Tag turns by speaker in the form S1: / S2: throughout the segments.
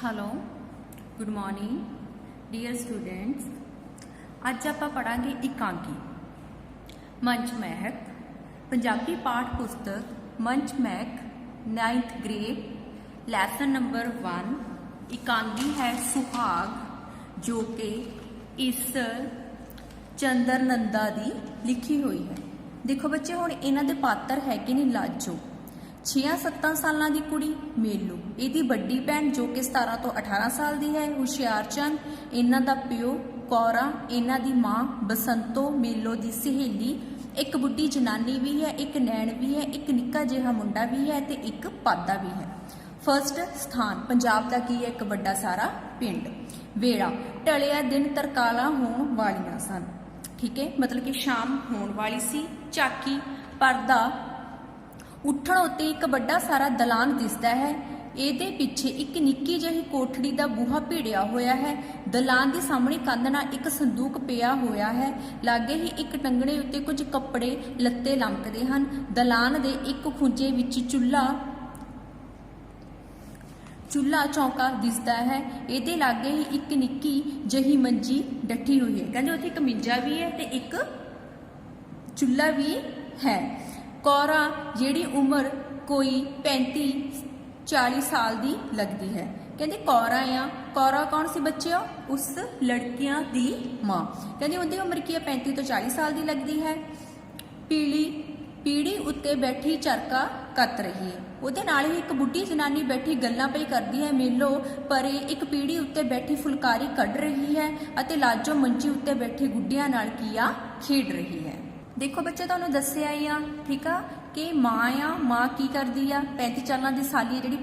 S1: Hello good morning dear students. अज आप पढ़ांगे एकांकी मंच महक पंजाबी पाठ पुस्तक मंच महक 9th ग्रेड लैसन नंबर 1 एकांकी है सुहाग जो कि इस चंद्र नंदा दी लिखी हुई है। देखो बच्चे हुण इन्हां दे पात्र है कि नहीं लाजो 6-7 साल की कुड़ी मेलू इहदी वड्डी भैन जो कि 17 तो 18 साल की है हुशियार चंद इन्हां दा प्यो कौरा इन्हां दी मां बसंतो मेलो की सहेली एक बुढ़ी जनानी भी है एक नैन भी है एक निक्का जिहा मुंडा भी है ते एक पादा भी है। फर्स्ट स्थान पंजाब का की है एक बड़ा सारा पिंड वेड़ा टलिया दिन तरकाला होण वालियां सन। ठीक है मतलब कि शाम होण वाली सी। झाकी परदा उठण उत्ते एक बड़ा सारा दलान दिसदा है। ਇਹਦੇ ਪਿੱਛੇ ਇੱਕ ਨਿੱਕੀ ਜਿਹੀ ਕੋਠੜੀ ਦਾ ਬੂਹਾ ਭਿੜਿਆ ਹੋਇਆ ਹੈ। ਦਲਾਨ ਦੇ ਸਾਹਮਣੇ ਕੰਧ ਨਾਲ ਇੱਕ ਸੰਦੂਕ ਪਿਆ ਹੋਇਆ ਹੈ। ਲਾਗੇ ਹੀ ਇੱਕ ਟੰਗਣੇ ਉੱਤੇ ਕੁਝ ਕੱਪੜੇ ਲੱਤੇ ਲਮਕਦੇ ਹਨ। ਦਲਾਨ ਦੇ ਇੱਕ ਖੁੰਝੇ ਵਿੱਚ ਚੁੱਲ੍ਹਾ ਚੌਂਕਾ ਦਿਸਦਾ ਹੈ। ਇਹਦੇ ਲਾਗੇ ਹੀ ਇੱਕ ਨਿੱਕੀ ਜਿਹੀ ਮੰਜੀ ਡੱਠੀ ਹੋਈ ਹੈ। ਕਹਿੰਦੇ ਉੱਥੇ ਇੱਕ ਮਿੰਜਾ ਵੀ ਹੈ ਤੇ ਇੱਕ ਚੁੱਲ੍ਹਾ ਵੀ है। कौरा जिहड़ी उम्र कोई 35-40 साल की लगती है। कहते कौरा आ कौरा कौन सी बच्चे उस लड़कियां दी मां। कहते उनकी उम्र की 35 तो 40 साल की लगती है। पीढ़ी उत्ते बैठी चरखा कत रही है। ਉਹਦੇ ਨਾਲ ਹੀ ਇੱਕ ਬੁੱਢੀ ਜਨਾਨੀ ਬੈਠੀ ਗੱਲਾਂ ਪਈ ਕਰਦੀ ਹੈ। ਮੇਲੋ ਪਰੇ ਇੱਕ ਪੀੜੀ ਉੱਤੇ ਬੈਠੀ ਫੁਲਕਾਰੀ ਕੱਢ ਰਹੀ ਹੈ ਅਤੇ ਲਾਜੋ ਮੰਜੀ ਉੱਤੇ ਬੈਠੇ ਗੁੱਡਿਆਂ ਨਾਲ ਕੀਆ ਖੇਡ ਰਹੀ ਹੈ। देखो बच्चे तुहानूं दस्सिया ही आ ठीक आ कि मां की करदी आ 35 साल की साली जिहड़ी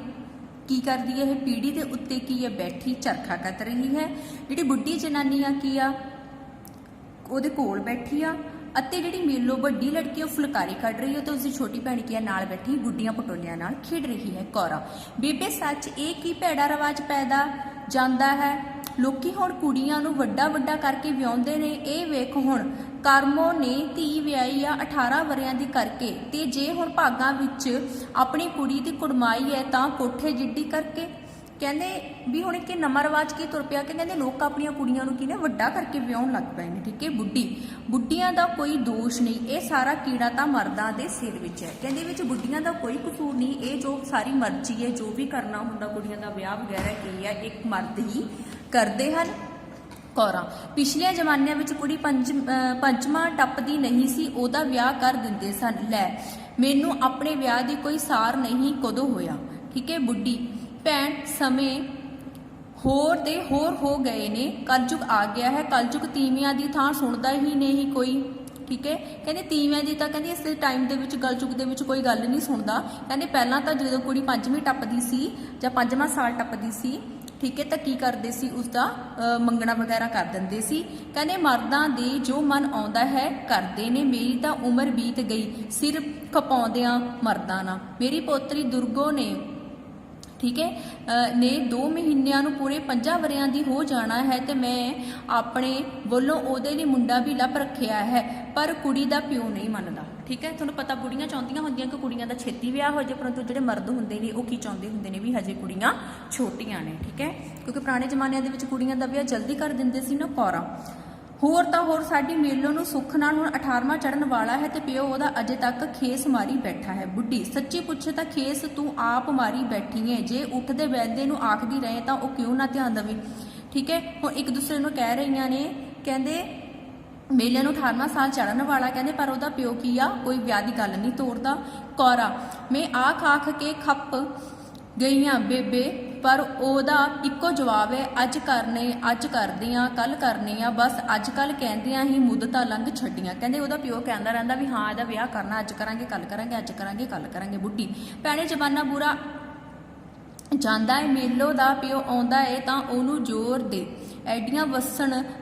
S1: की करदी है पीढ़ी के उत्ते की है बैठी चरखा कत रही है। जिहड़ी बुढ़ी जनानी आ की आ ਉਹਦੇ कोल बैठी आ ਅਤੇ ਜਿਹੜੀ ਮੇਲੋ ਵੱਡੀ ਲੜਕੀ ਉਹ ਫੁਲਕਾਰੀ ਕੱਢ ਰਹੀ ਹੈ ਤੇ ਉਸਦੀ ਛੋਟੀ ਭੈਣ ਕੀ ਹੈ ਨਾਲ ਬੈਠੀ ਗੁੱਡੀਆਂ ਪਟੋਲਿਆਂ ਨਾਲ ਖੇਡ ਰਹੀ ਹੈ। ਕੌਰਾ ਬੇਬੇ ਸੱਚ ਇਹ ਕੀ ਭੈੜਾ ਰਿਵਾਜ ਪੈਦਾ ਜਾਂਦਾ ਹੈ। ਲੋਕੀ ਹੁਣ ਕੁੜੀਆਂ ਨੂੰ ਵੱਡਾ ਵੱਡਾ ਕਰਕੇ ਵਿਆਹੁੰਦੇ ਨੇ। ਇਹ ਵੇਖ ਹੁਣ ਕਰਮੋ ਨੇ ਧੀ ਵਿਆਹੀ ਆ 18 ਵਰਿਆਂ ਦੀ ਕਰਕੇ ਤੇ ਜੇ ਹੁਣ ਭਾਗਾਂ ਵਿੱਚ ਆਪਣੀ ਕੁੜੀ ਦੀ ਕੁੜਮਾਈ ਹੈ ਤਾਂ ਕੋਠੇ ਜਿੱਡੀ ਕਰਕੇ। ਕਹਿੰਦੇ ਵੀ ਹੁਣ ਇੱਕ ਨਵਾਂ ਰਿਵਾਜ ਕੀ ਤੁਰ ਪਿਆ ਕਿ ਕਹਿੰਦੇ ਲੋਕ ਆਪਣੀਆਂ ਕੁੜੀਆਂ ਨੂੰ ਕੀ ਨੇ ਵੱਡਾ ਕਰਕੇ ਵਿਆਹੁਣ ਲੱਗ ਪਏ ਨੇ। ਠੀਕ ਹੈ ਬੁੱਢੀਆਂ ਦਾ ਕੋਈ ਦੋਸ਼ ਨਹੀਂ ਇਹ ਸਾਰਾ ਕੀੜਾ ਤਾਂ ਮਰਦਾਂ ਦੇ ਸਿਰ ਵਿੱਚ ਹੈ। ਕਹਿੰਦੇ ਵਿੱਚ ਬੁੱਢੀਆਂ ਦਾ ਕੋਈ ਕਸੂਰ ਨਹੀਂ ਇਹ ਜੋ ਸਾਰੀ ਮਰਜ਼ੀ ਹੈ ਜੋ ਵੀ ਕਰਨਾ ਹੁੰਦਾ ਕੁੜੀਆਂ ਦਾ ਵਿਆਹ ਵਗੈਰਾ ਕੀ ਹੈ ਇੱਕ ਮਰਦ ਹੀ ਕਰਦੇ ਹਨ। ਕੌਰਾਂ ਪਿਛਲੇ ਜ਼ਮਾਨਿਆਂ ਵਿੱਚ ਕੁੜੀ ਪੰਜਵਾਂ ਟੱਪਦੀ ਨਹੀਂ ਸੀ ਉਹਦਾ ਵਿਆਹ ਕਰ ਦਿੰਦੇ ਸਨ। ਲੈ ਮੈਨੂੰ ਆਪਣੇ ਵਿਆਹ ਦੀ ਕੋਈ ਸਾਰ ਨਹੀਂ ਕਦੋਂ ਹੋਇਆ। ਠੀਕ ਹੈ ਬੁੱਢੀ ਭੈਣ ਸਮੇਂ ਹੋਰ ਦੇ ਹੋਰ ਹੋ ਗਏ ਨੇ ਕਲਯੁਗ ਆ ਗਿਆ ਹੈ। ਕਲਯੁਗ ਤੀਵੀਆਂ ਦੀ ਥਾਂ ਸੁਣਦਾ ਹੀ ਨਹੀਂ ਕੋਈ। ਠੀਕ ਹੈ ਕਹਿੰਦੇ ਤੀਵੀਆਂ ਦੀ ਤਾਂ ਕਹਿੰਦੇ ਇਸ ਟਾਈਮ ਦੇ ਵਿੱਚ ਕਲਯੁਗ ਦੇ ਵਿੱਚ ਕੋਈ ਗੱਲ ਨਹੀਂ ਸੁਣਦਾ। ਕਹਿੰਦੇ ਪਹਿਲਾਂ ਤਾਂ ਜਦੋਂ ਕੁੜੀ 5ਵੀਂ ਟੱਪਦੀ ਸੀ ਜਾਂ 5ਵਾਂ ਸਾਲ ਟੱਪਦੀ ਸੀ ਠੀਕ ਹੈ ਤਾਂ ਕੀ ਕਰਦੇ ਸੀ ਉਸਦਾ ਮੰਗਣਾ ਵਗੈਰਾ ਕਰ ਦਿੰਦੇ ਸੀ। ਕਹਿੰਦੇ ਮਰਦਾਂ ਦੇ ਜੋ ਮਨ ਆਉਂਦਾ ਹੈ ਕਰਦੇ ਨੇ। ਮੇਰੀ ਤਾਂ ਉਮਰ ਬੀਤ ਗਈ ਸਿਰ ਖਪਾਉਂਦਿਆਂ ਮਰਦਾਂ ਨਾਲ। ਮੇਰੀ ਪੋਤਰੀ ਦੁਰਗੋ ਨੇ ठीक है ने 2 महीनों ਨੂੰ पूरे 5 ਵਰਿਆਂ ਦੀ ਹੋ ਜਾਣਾ ਹੈ ਤੇ ਮੈਂ ਆਪਣੇ ਵੱਲੋਂ ਉਹਦੇ ਲਈ ਮੁੰਡਾ ਵੀ ਲੱਭ ਰੱਖਿਆ ਹੈ ਪਰ ਕੁੜੀ ਦਾ ਪਿਓ ਨਹੀਂ ਮੰਨਦਾ। ਠੀਕ ਹੈ ਤੁਹਾਨੂੰ ਪਤਾ ਬੁੜੀਆਂ ਚਾਹੁੰਦੀਆਂ ਹੁੰਦੀਆਂ ਕਿ ਕੁੜੀਆਂ ਦਾ ਛੇਤੀ ਵਿਆਹ ਹੋ ਜਾਏ ਪਰੰਤੂ ਜਿਹੜੇ ਮਰਦ ਹੁੰਦੇ ਨੇ ਉਹ ਕੀ ਚਾਹੁੰਦੇ ਹੁੰਦੇ ਨੇ ਵੀ ਹਜੇ ਕੁੜੀਆਂ ਛੋਟੀਆਂ ਨੇ। ਠੀਕ ਹੈ ਕਿਉਂਕਿ ਪੁਰਾਣੇ ਜ਼ਮਾਨਿਆਂ ਦੇ ਵਿੱਚ ਕੁੜੀਆਂ ਦਾ ਵਿਆਹ ਜਲਦੀ ਕਰ ਦਿੰਦੇ ਸੀ ਨਾ। ਕੌਰਾਂ ਹੋਰ ਤਾਂ ਹੋਰ ਸਾਡੀ ਮੇਲੋ ਨੂੰ ਸੁੱਖ ਨਾਲ ਹੁਣ 18ਵਾਂ ਚੜਨ ਵਾਲਾ ਹੈ ਤੇ ਪਿਓ ਉਹਦਾ ਅਜੇ ਤੱਕ ਖੇਸ ਮਾਰੀ ਬੈਠਾ ਹੈ। ਬੁੱਢੀ ਸੱਚੀ ਪੁੱਛੇ ਤਾਂ ਖੇਸ ਤੂੰ ਆਪ ਮਾਰੀ ਬੈਠੀ ਹੈ ਜੇ ਉੱਠਦੇ ਬੈਠਦੇ ਨੂੰ ਆਖਦੀ ਰਹੇ ਤਾਂ ਉਹ ਕਿਉਂ ਨਾ ਧਿਆਨ ਦੇਵੇ। ਠੀਕ ਹੈ ਹੁਣ ਇੱਕ ਦੂਸਰੇ ਨੂੰ ਕਹਿ ਰਹੀਆਂ ਨੇ ਕਹਿੰਦੇ ਮੇਲੇ ਨੂੰ 18ਵਾਂ ਸਾਲ ਚੜਨ ਵਾਲਾ ਕਹਿੰਦੇ ਪਰ ਉਹਦਾ ਪਿਓ ਕੀ ਆ ਕੋਈ ਵਿਆਹ ਦੀ ਗੱਲ ਨਹੀਂ ਤੋਰਦਾ। ਕੌਰਾ ਮੈਂ ਆਖ ਕੇ ਖੱਪ ਗਈਆਂ ਬੇਬੇ ਪਰ ਉਹਦਾ ਇੱਕੋ ਜਵਾਬ ਹੈ ਅੱਜ ਕਰਦੇ ਆ ਕੱਲ ਕਰਨੇ ਆ ਬਸ ਅੱਜ ਕੱਲ ਕਹਿੰਦਿਆਂ ਹੀ ਮੁੱਦਤਾਂ ਲੰਘ ਛੱਡੀਆਂ। ਕਹਿੰਦੇ ਉਹਦਾ ਪਿਓ ਕਹਿੰਦਾ ਰਹਿੰਦਾ ਵੀ ਹਾਂ ਇਹਦਾ ਵਿਆਹ ਕਰਨਾ ਅੱਜ ਕਰਾਂਗੇ ਕੱਲ ਕਰਾਂਗੇ ਅੱਜ ਕਰਾਂਗੇ ਕੱਲ ਕਰਾਂਗੇ। ਬੁੱਢੀ ਭੈਣੇ ਜ਼ਮਾਨਾ ਬੁਰਾ ਜਾਂਦਾ ਹੈ ਮੇਲੋ ਦਾ ਪਿਓ ਆਉਂਦਾ ਹੈ ਤਾਂ ਉਹਨੂੰ ਜ਼ੋਰ ਦੇ ਐਡੀਆਂ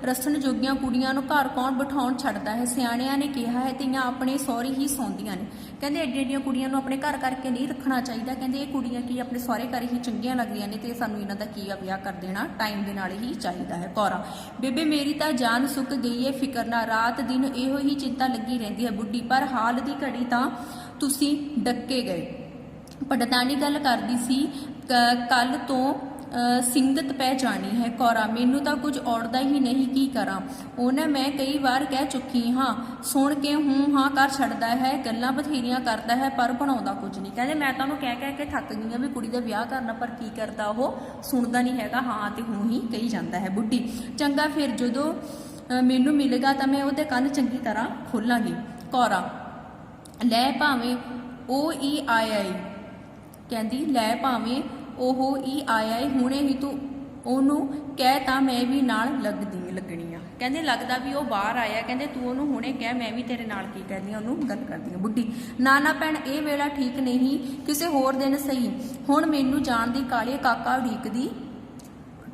S1: ਰਸਣ ਜੋਗੀਆਂ ਕੁੜੀਆਂ ਨੂੰ ਘਰ ਕੌਣ ਬਿਠਾਉਣ ਛੱਡਦਾ ਹੈ। ਸਿਆਣਿਆਂ ਨੇ ਕਿਹਾ ਹੈ ਧੀਆਂ ਆਪਣੇ ਸਹੁਰੇ ਹੀ ਸੌਂਦੀਆਂ ਨੇ। ਕਹਿੰਦੇ ਐਡੀਆਂ ਕੁੜੀਆਂ ਨੂੰ ਆਪਣੇ ਘਰ ਕਰਕੇ ਨਹੀਂ ਰੱਖਣਾ ਚਾਹੀਦਾ। ਕਹਿੰਦੇ ਇਹ ਕੁੜੀਆਂ ਕੀ ਆਪਣੇ ਸਹੁਰੇ ਘਰ ਹੀ ਚੰਗੀਆਂ ਲੱਗਦੀਆਂ ਨੇ ਤੇ ਸਾਨੂੰ ਇਹਨਾਂ ਦਾ ਕੀ ਆ ਵਿਆਹ ਕਰ ਦੇਣਾ ਟਾਈਮ ਦੇ ਨਾਲ ਹੀ ਚਾਹੀਦਾ ਹੈ। ਕੌਰਾ ਬੇਬੇ ਮੇਰੀ ਤਾਂ ਜਾਨ ਸੁੱਕ ਗਈ ਹੈ ਫਿਕਰ ਨਾ ਰਾਤ ਦਿਨ ਇਹੋ ਹੀ ਚਿੰਤਾ ਲੱਗੀ ਰਹਿੰਦੀ ਹੈ। ਬੁੱਢੀ ਪਰ ਹਾਲ ਦੀ ਘੜੀ ਤਾਂ ਤੁਸੀਂ ਡੱਕੇ ਗਏ। ਪੜਤਾਨੀ ਗੱਲ ਕਰਦੀ ਸੀ ਕੱਲ ਤੋਂ ਸਿੰਗਤ ਪੈ ਜਾਣੀ ਹੈ। ਕੌਰਾ ਮੈਨੂੰ ਤਾਂ ਕੁਝ ਔੜਦਾ ਹੀ ਨਹੀਂ, ਕੀ ਕਰਾਂ। ਉਹਨੇ ਮੈਂ ਕਈ ਵਾਰ ਕਹਿ ਚੁੱਕੀ ਹਾਂ, ਸੁਣ ਕੇ ਹੂੰ ਹਾਂ ਕਰ ਛੱਡਦਾ ਹੈ, ਗੱਲਾਂ ਬਥੇਰੀਆਂ ਕਰਦਾ ਹੈ ਪਰ ਬਣਾਉਂਦਾ ਕੁਝ ਨਹੀਂ। ਕਹਿੰਦੇ ਮੈਂ ਤਾਂ ਉਹਨੂੰ ਕਹਿ ਕਹਿ ਕੇ ਥੱਕ ਗਈ ਹਾਂ ਵੀ ਕੁੜੀ ਦਾ ਵਿਆਹ ਕਰਨਾ, ਪਰ ਕੀ ਕਰਦਾ ਉਹ ਸੁਣਦਾ ਨਹੀਂ ਹੈਗਾ, ਹਾਂ ਤੇ ਹੂੰ ਹੀ ਕਹੀ ਜਾਂਦਾ ਹੈ। ਬੁੱਢੀ ਚੰਗਾ ਫਿਰ ਜਦੋਂ ਮੈਨੂੰ ਮਿਲੇਗਾ ਤਾਂ ਮੈਂ ਉਹਦੇ ਕੰਨ ਚੰਗੀ ਤਰ੍ਹਾਂ ਖੋਲਾਂਗੀ। ਕੌਰਾ ਲੈ ਭਾਵੇਂ ਉਹ ਹੀ ਆਇਆ ਏ, ਕਹਿੰਦੀ ਲੈ ਭਾਵੇਂ ਉਹ ਹੀ ਆਇਆ ਏ, ਹੁਣੇ ਹੀ ਤੂੰ ਉਹਨੂੰ ਕਹਿ ਤਾਂ ਮੈਂ ਵੀ ਨਾਲ ਲੱਗਣੀ ਆ। ਕਹਿੰਦੇ ਲੱਗਦਾ ਵੀ ਉਹ ਬਾਹਰ ਆਇਆ, ਕਹਿੰਦੇ ਤੂੰ ਉਹਨੂੰ ਹੁਣੇ ਕਹਿ ਮੈਂ ਵੀ ਤੇਰੇ ਨਾਲ ਕੀ ਕਰਦੀ ਆ, ਉਹਨੂੰ ਗੱਲ ਕਰਦੀ ਆ। ਬੁੱਢੀ ਨਾ ਨਾ ਭੈਣ ਇਹ ਵੇਲਾ ਠੀਕ ਨਹੀਂ, ਕਿਸੇ ਹੋਰ ਦਿਨ ਸਹੀ, ਹੁਣ ਮੈਨੂੰ ਜਾਣ ਦੀ ਕਾਹਲੀ,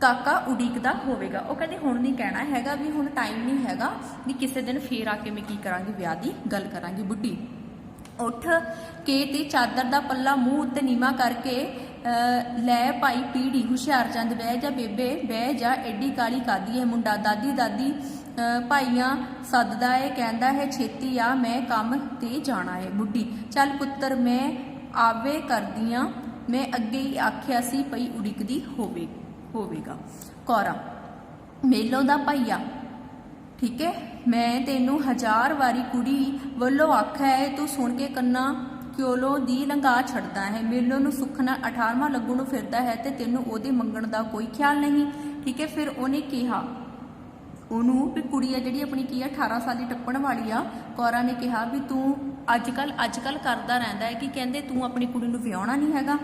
S1: ਕਾਕਾ ਉਡੀਕਦਾ ਹੋਵੇਗਾ। ਉਹ ਕਹਿੰਦੇ ਹੁਣ ਨਹੀਂ ਕਹਿਣਾ ਹੈਗਾ ਵੀ ਹੁਣ ਟਾਈਮ ਨਹੀਂ ਹੈਗਾ, ਵੀ ਕਿਸੇ ਦਿਨ ਫੇਰ ਆ ਕੇ ਮੈਂ ਕੀ ਕਰਾਂਗੀ, ਵਿਆਹ ਦੀ ਗੱਲ ਕਰਾਂਗੀ। ਬੁੱਢੀ ਉੱਠ ਕੇ ਤੇ ਚਾਦਰ ਦਾ ਪੱਲਾ ਮੂੰਹ ਉੱਤੇ ਨੀਵਾਂ ਕਰਕੇ ਲੈ ਭਾਈ ਪੀੜੀ, ਹੁਸ਼ਿਆਰਚੰਦ ਬਹਿ ਜਾ ਬੇਬੇ ਬਹਿ ਜਾ, ਐਡੀ ਕਾਲੀ ਕਾਦੀ ਹੈ। ਮੁੰਡਾ ਦਾਦੀ ਭਾਈਆਂ ਸੱਦਦਾ ਏ, ਕਹਿੰਦਾ ਹੈ ਛੇਤੀ ਆ ਮੈਂ ਕੰਮ ਤੇ ਜਾਣਾ ਏ। ਬੁੱਢੀ ਚੱਲ ਪੁੱਤਰ ਮੈਂ ਆਵੇ ਕਰਦੀਆਂ, ਮੈਂ ਅੱਗੇ ਹੀ ਆਖਿਆ ਸੀ ਪਈ ਉਡੀਕਦੀ ਹੋਵੇਗਾ। ਕੌਰਾ ਮੇਲੋ ਦਾ ਭਾਈਆ ਠੀਕ ਹੈ, ਮੈਂ ਤੈਨੂੰ 1000 ਵਾਰੀ ਕੁੜੀ ਵੱਲੋਂ ਆਖਿਆ ਹੈ, ਤੂੰ ਸੁਣ ਕੇ ਕੰਨਾਂ ਕਿਉਲੋਂ ਦੀ ਲੰਘਾ ਛੱਡਦਾ ਹੈ। ਮੇਲੋਂ ਨੂੰ ਸੁੱਖ ਨਾਲ 18ਵਾਂ ਲੱਗਣ ਨੂੰ ਫਿਰਦਾ ਹੈ ਤੇ ਤੈਨੂੰ ਉਹਦੇ ਮੰਗਣ ਦਾ ਕੋਈ ਖਿਆਲ ਨਹੀਂ। ਠੀਕ ਹੈ, ਫਿਰ ਉਹਨੇ ਕਿਹਾ ਉਹਨੂੰ ਵੀ ਕੁੜੀ ਆ ਜਿਹੜੀ ਆਪਣੀ ਕੀ ਆ 18 ਸਾਲ ਦੀ ਟੱਪਣ ਵਾਲੀ ਆ। ਕੌਰਾ ਨੇ ਕਿਹਾ ਵੀ ਤੂੰ ਅੱਜ ਕੱਲ ਕਰਦਾ ਰਹਿੰਦਾ ਹੈ ਕਿ ਕਹਿੰਦੇ ਤੂੰ ਆਪਣੀ ਕੁੜੀ ਨੂੰ ਵਿਆਹਣਾ ਨਹੀਂ ਹੈਗਾ।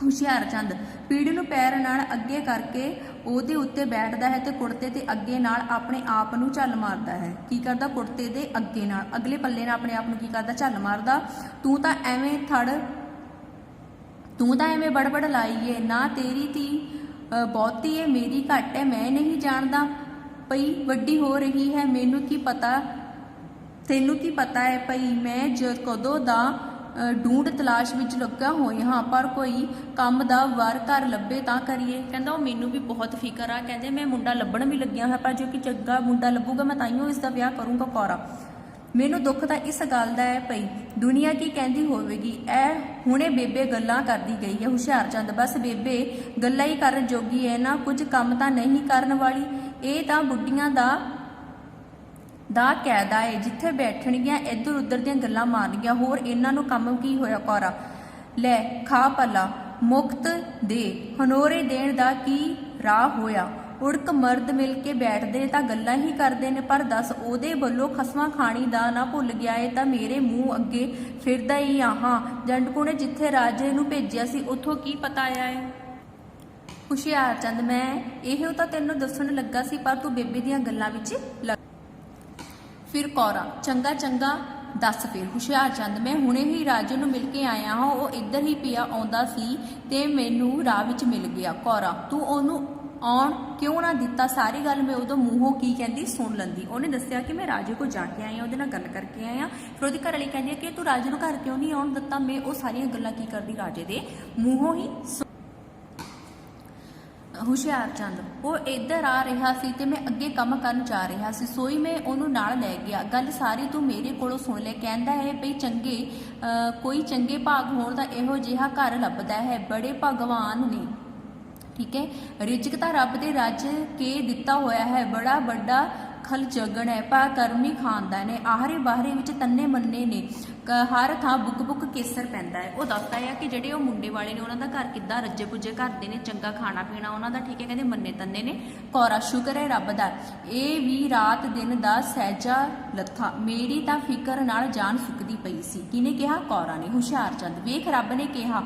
S1: ਹੁਸ਼ਿਆਰਚੰਦ ਪੀੜੀ ਨੂੰ ਪੈਰ ਨਾਲ ਅੱਗੇ ਕਰਕੇ ਉਹਦੇ ਉੱਤੇ ਬੈਠਦਾ ਹੈ ਤੇ ਕੁੜਤੇ ਦੇ ਅੱਗੇ ਨਾਲ ਆਪਣੇ ਆਪ ਨੂੰ ਝੱਲ ਮਾਰਦਾ ਹੈ। ਕੀ ਕਰਦਾ, ਕੁੜਤੇ ਦੇ ਅੱਗੇ ਨਾਲ ਅਗਲੇ ਪੱਲੇ ਨਾਲ ਆਪਣੇ ਆਪ ਨੂੰ ਕੀ ਕਰਦਾ, ਝੱਲ ਮਾਰਦਾ। ਤੂੰ ਤਾਂ ਐਵੇਂ ਬੜਬੜ ਲਾਈ ਏ, ਨਾ ਤੇਰੀ ਧੀ ਬਹੁਤੀ ਏ ਮੇਰੀ ਘੱਟ ਹੈ, ਮੈਂ ਨਹੀਂ ਜਾਣਦਾ ਪਈ ਵੱਡੀ ਹੋ ਰਹੀ ਹੈ, ਮੈਨੂੰ ਕੀ ਪਤਾ, ਤੈਨੂੰ ਕੀ ਪਤਾ ਹੈ ਪਈ ਮੈਂ ਕਦੋਂ ਦਾ ਢੂੰਡ ਤਲਾਸ਼ ਵਿੱਚ ਲੱਗਾ ਹੋਏ ਹਾਂ, ਪਰ ਕੋਈ ਕੰਮ ਦਾ ਵਾਰ ਘਰ ਲੱਭੇ ਤਾਂ ਕਰੀਏ। ਕਹਿੰਦਾ ਉਹ ਮੈਨੂੰ ਵੀ ਬਹੁਤ ਫਿਕਰ ਆ, ਕਹਿੰਦੇ ਮੈਂ ਮੁੰਡਾ ਲੱਭਣ ਵੀ ਲੱਗਿਆ ਹੋਇਆ, ਪਰ ਜੋ ਕਿ ਚੰਗਾ ਮੁੰਡਾ ਲੱਭੂਗਾ ਮੈਂ ਤਾਈਓ ਇਸ ਦਾ ਵਿਆਹ ਕਰੂੰਗਾ। ਕੌਰਾ ਮੈਨੂੰ ਦੁੱਖ ਤਾਂ ਇਸ ਗੱਲ ਦਾ ਹੈ ਪਈ ਦੁਨੀਆ ਕੀ ਕਹਿੰਦੀ ਹੋਵੇਗੀ। ਇਹ ਹੁਣੇ ਬੇਬੇ ਗੱਲਾਂ ਕਰਦੀ ਗਈ ਹੈ। ਹੁਸ਼ਿਆਰਚੰਦ ਬਸ ਬੇਬੇ ਗੱਲਾਂ ਹੀ ਕਰਨ ਜੋਗੀ ਹੈ ਨਾ, ਕੁਝ ਕੰਮ ਤਾਂ ਨਹੀਂ ਕਰਨ ਵਾਲੀ। ਇਹ ਤਾਂ ਬੁੱਢੀਆਂ ਦਾ ਕਾਇਦਾ ਏ, ਜਿੱਥੇ ਬੈਠਣਗੀਆਂ ਇੱਧਰ ਉੱਧਰ ਦੀਆਂ ਗੱਲਾਂ ਮਾਰਨਗੀਆਂ, ਹੋਰ ਇਹਨਾਂ ਨੂੰ ਕੰਮ ਕੀ ਹੋਇਆ। ਕੌਰਾ ਲੈ ਖਾ ਭਲਾ ਮੁਕਤ ਦੇ, ਹਨੋਰੇ ਦੇਣ ਦਾ ਕੀ ਰਾਹ ਹੋਇਆ। ਉੜਕ ਮਰਦ ਮਿਲ ਕੇ ਬੈਠਦੇ ਤਾਂ ਗੱਲਾਂ ਹੀ ਕਰਦੇ ਨੇ, ਪਰ ਦੱਸ ਉਹਦੇ ਵੱਲੋਂ ਖਸਮਾਂ ਖਾਣੀ ਦਾ ਨਾ ਭੁੱਲ ਗਿਆ ਏ ਤਾਂ ਮੇਰੇ ਮੂੰਹ ਅੱਗੇ ਫਿਰਦਾ ਹੀ ਆਹਾਂ। ਜੰਡਕੂ ਨੇ ਜਿੱਥੇ ਰਾਜੇ ਨੂੰ ਭੇਜਿਆ ਸੀ ਉੱਥੋਂ ਕੀ ਪਤਾ ਆਇਆ ਏ। ਹੁਸ਼ਿਆਰਚੰਦ ਮੈਂ ਇਹੋ ਤਾਂ ਤੈਨੂੰ ਦੱਸਣ ਲੱਗਾ ਸੀ, ਪਰ ਤੂੰ ਬੇਬੇ ਦੀਆਂ ਗੱਲਾਂ ਵਿੱਚ ਫਿਰ ਕੌਰਾ ਚੰਗਾ ਦੱਸ ਫਿਰ। ਹੁਸ਼ਿਆਰਚੰਦ ਮੈਂ ਹੁਣੇ ਹੀ ਰਾਜੇ ਨੂੰ ਮਿਲ ਕੇ ਆਇਆ ਹਾਂ, ਉਹ ਇੱਧਰ ਹੀ ਪਿਆ ਆਉਂਦਾ ਸੀ ਤੇ ਮੈਨੂੰ ਰਾਹ ਵਿੱਚ ਮਿਲ ਗਿਆ। ਕੌਰਾ ਤੂੰ ਉਹਨੂੰ ਆਉਣ ਕਿਉਂ ਨਾ ਦਿੱਤਾ, ਸਾਰੀ ਗੱਲ ਮੈਂ ਉਦੋਂ ਮੂੰਹੋਂ ਕੀ ਕਹਿੰਦੀ ਸੁਣ ਲੈਂਦੀ। ਉਹਨੇ ਦੱਸਿਆ ਕਿ ਮੈਂ ਰਾਜੇ ਕੋਲ ਜਾ ਕੇ ਆਈ ਹਾਂ, ਉਹਦੇ ਨਾਲ ਗੱਲ ਕਰਕੇ ਆਈ ਹਾਂ। ਫਿਰ ਉਹਦੀ ਘਰ ਵਾਲੀ ਕਹਿੰਦੀ ਹੈ ਕਿ ਤੂੰ ਰਾਜੇ ਨੂੰ ਘਰ ਕਿਉਂ ਨਹੀਂ ਆਉਣ ਦਿੱਤਾ। ਮੈਂ ਉਹ ਸਾਰੀਆਂ ਗੱਲਾਂ ਕੀ ਕਰਦੀ ਰਾਜੇ ਦੇ ਮੂੰਹੋਂ ਹੀ। ਹੁਸ਼ਿਆਰਚੰਦ ਉਹ ਇੱਧਰ ਆ ਰਿਹਾ ਸੀ ਤੇ ਮੈਂ ਅੱਗੇ ਕੰਮ ਕਰਨ ਜਾ ਰਿਹਾ ਸੀ, ਸੋਈ ਮੈਂ ਉਹਨੂੰ ਨਾਲ ਲੈ ਗਿਆ। ਗੱਲ ਸਾਰੀ ਤੂੰ ਮੇਰੇ ਕੋਲੋਂ ਸੁਣ ਲੈ। ਕਹਿੰਦਾ ਹੈ ਬਈ ਕੋਈ ਚੰਗੇ ਭਾਗ ਹੋਣ ਦਾ ਇਹੋ ਜਿਹਾ ਘਰ ਲੱਭਦਾ ਹੈ, ਬੜੇ ਭਗਵਾਨ ਨੇ। ਠੀਕ ਹੈ, ਰਿਜ਼ਕ ਤਾਂ ਰੱਬ ਦੇ ਰੱਜ ਕੇ ਦਿੱਤਾ ਹੋਇਆ ਹੈ, ਬੜਾ ਵੱਡਾ ਖਲ ਜਗਣ ਹੈ, ਪਰ ਕਰਮੀ ਖਾਨਦਾਨ ਹੈ, ਆਹਰੇ ਬਾਹਰੇ ਵਿੱਚ ਤੰਨੇ ਮੰਨੇ ਨੇ, ਹਰ ਥਾਂ ਬੁੱਕ ਕੇਸਰ ਪੈਂਦਾ ਹੈ। ਉਹ ਦੱਸਦਾ ਹੈ ਕਿ ਜਿਹੜੇ ਉਹ ਮੁੰਡੇ ਵਾਲੇ ਨੇ ਉਹਨਾਂ ਦਾ ਘਰ ਕਿੱਦਾਂ ਰੱਜੇ ਪੁੱਜੇ ਕਰਦੇ ਨੇ, ਚੰਗਾ ਖਾਣਾ ਪੀਣਾ ਉਹਨਾਂ ਦਾ ਠੀਕ ਹੈ, ਕਹਿੰਦੇ ਮੰਨੇ ਤੰਨੇ ਨੇ। ਕੌਰਾ ਸ਼ੁਕਰ ਹੈ ਰੱਬ ਦਾ, ਇਹ ਵੀ ਰਾਤ ਦਿਨ ਦਾ ਸਹਿਜਾ ਲੱਥਾ, ਮੇਰੀ ਤਾਂ ਫਿਕਰ ਨਾਲ ਜਾਨ ਸੁੱਕਦੀ ਪਈ ਸੀ। ਕਿਹਨੇ ਕਿਹਾ? ਕੌਰਾ ਨੇ। ਹੁਸ਼ਿਆਰਚੰਦ ਵੇਖ ਰੱਬ ਨੇ ਕਿਹਾ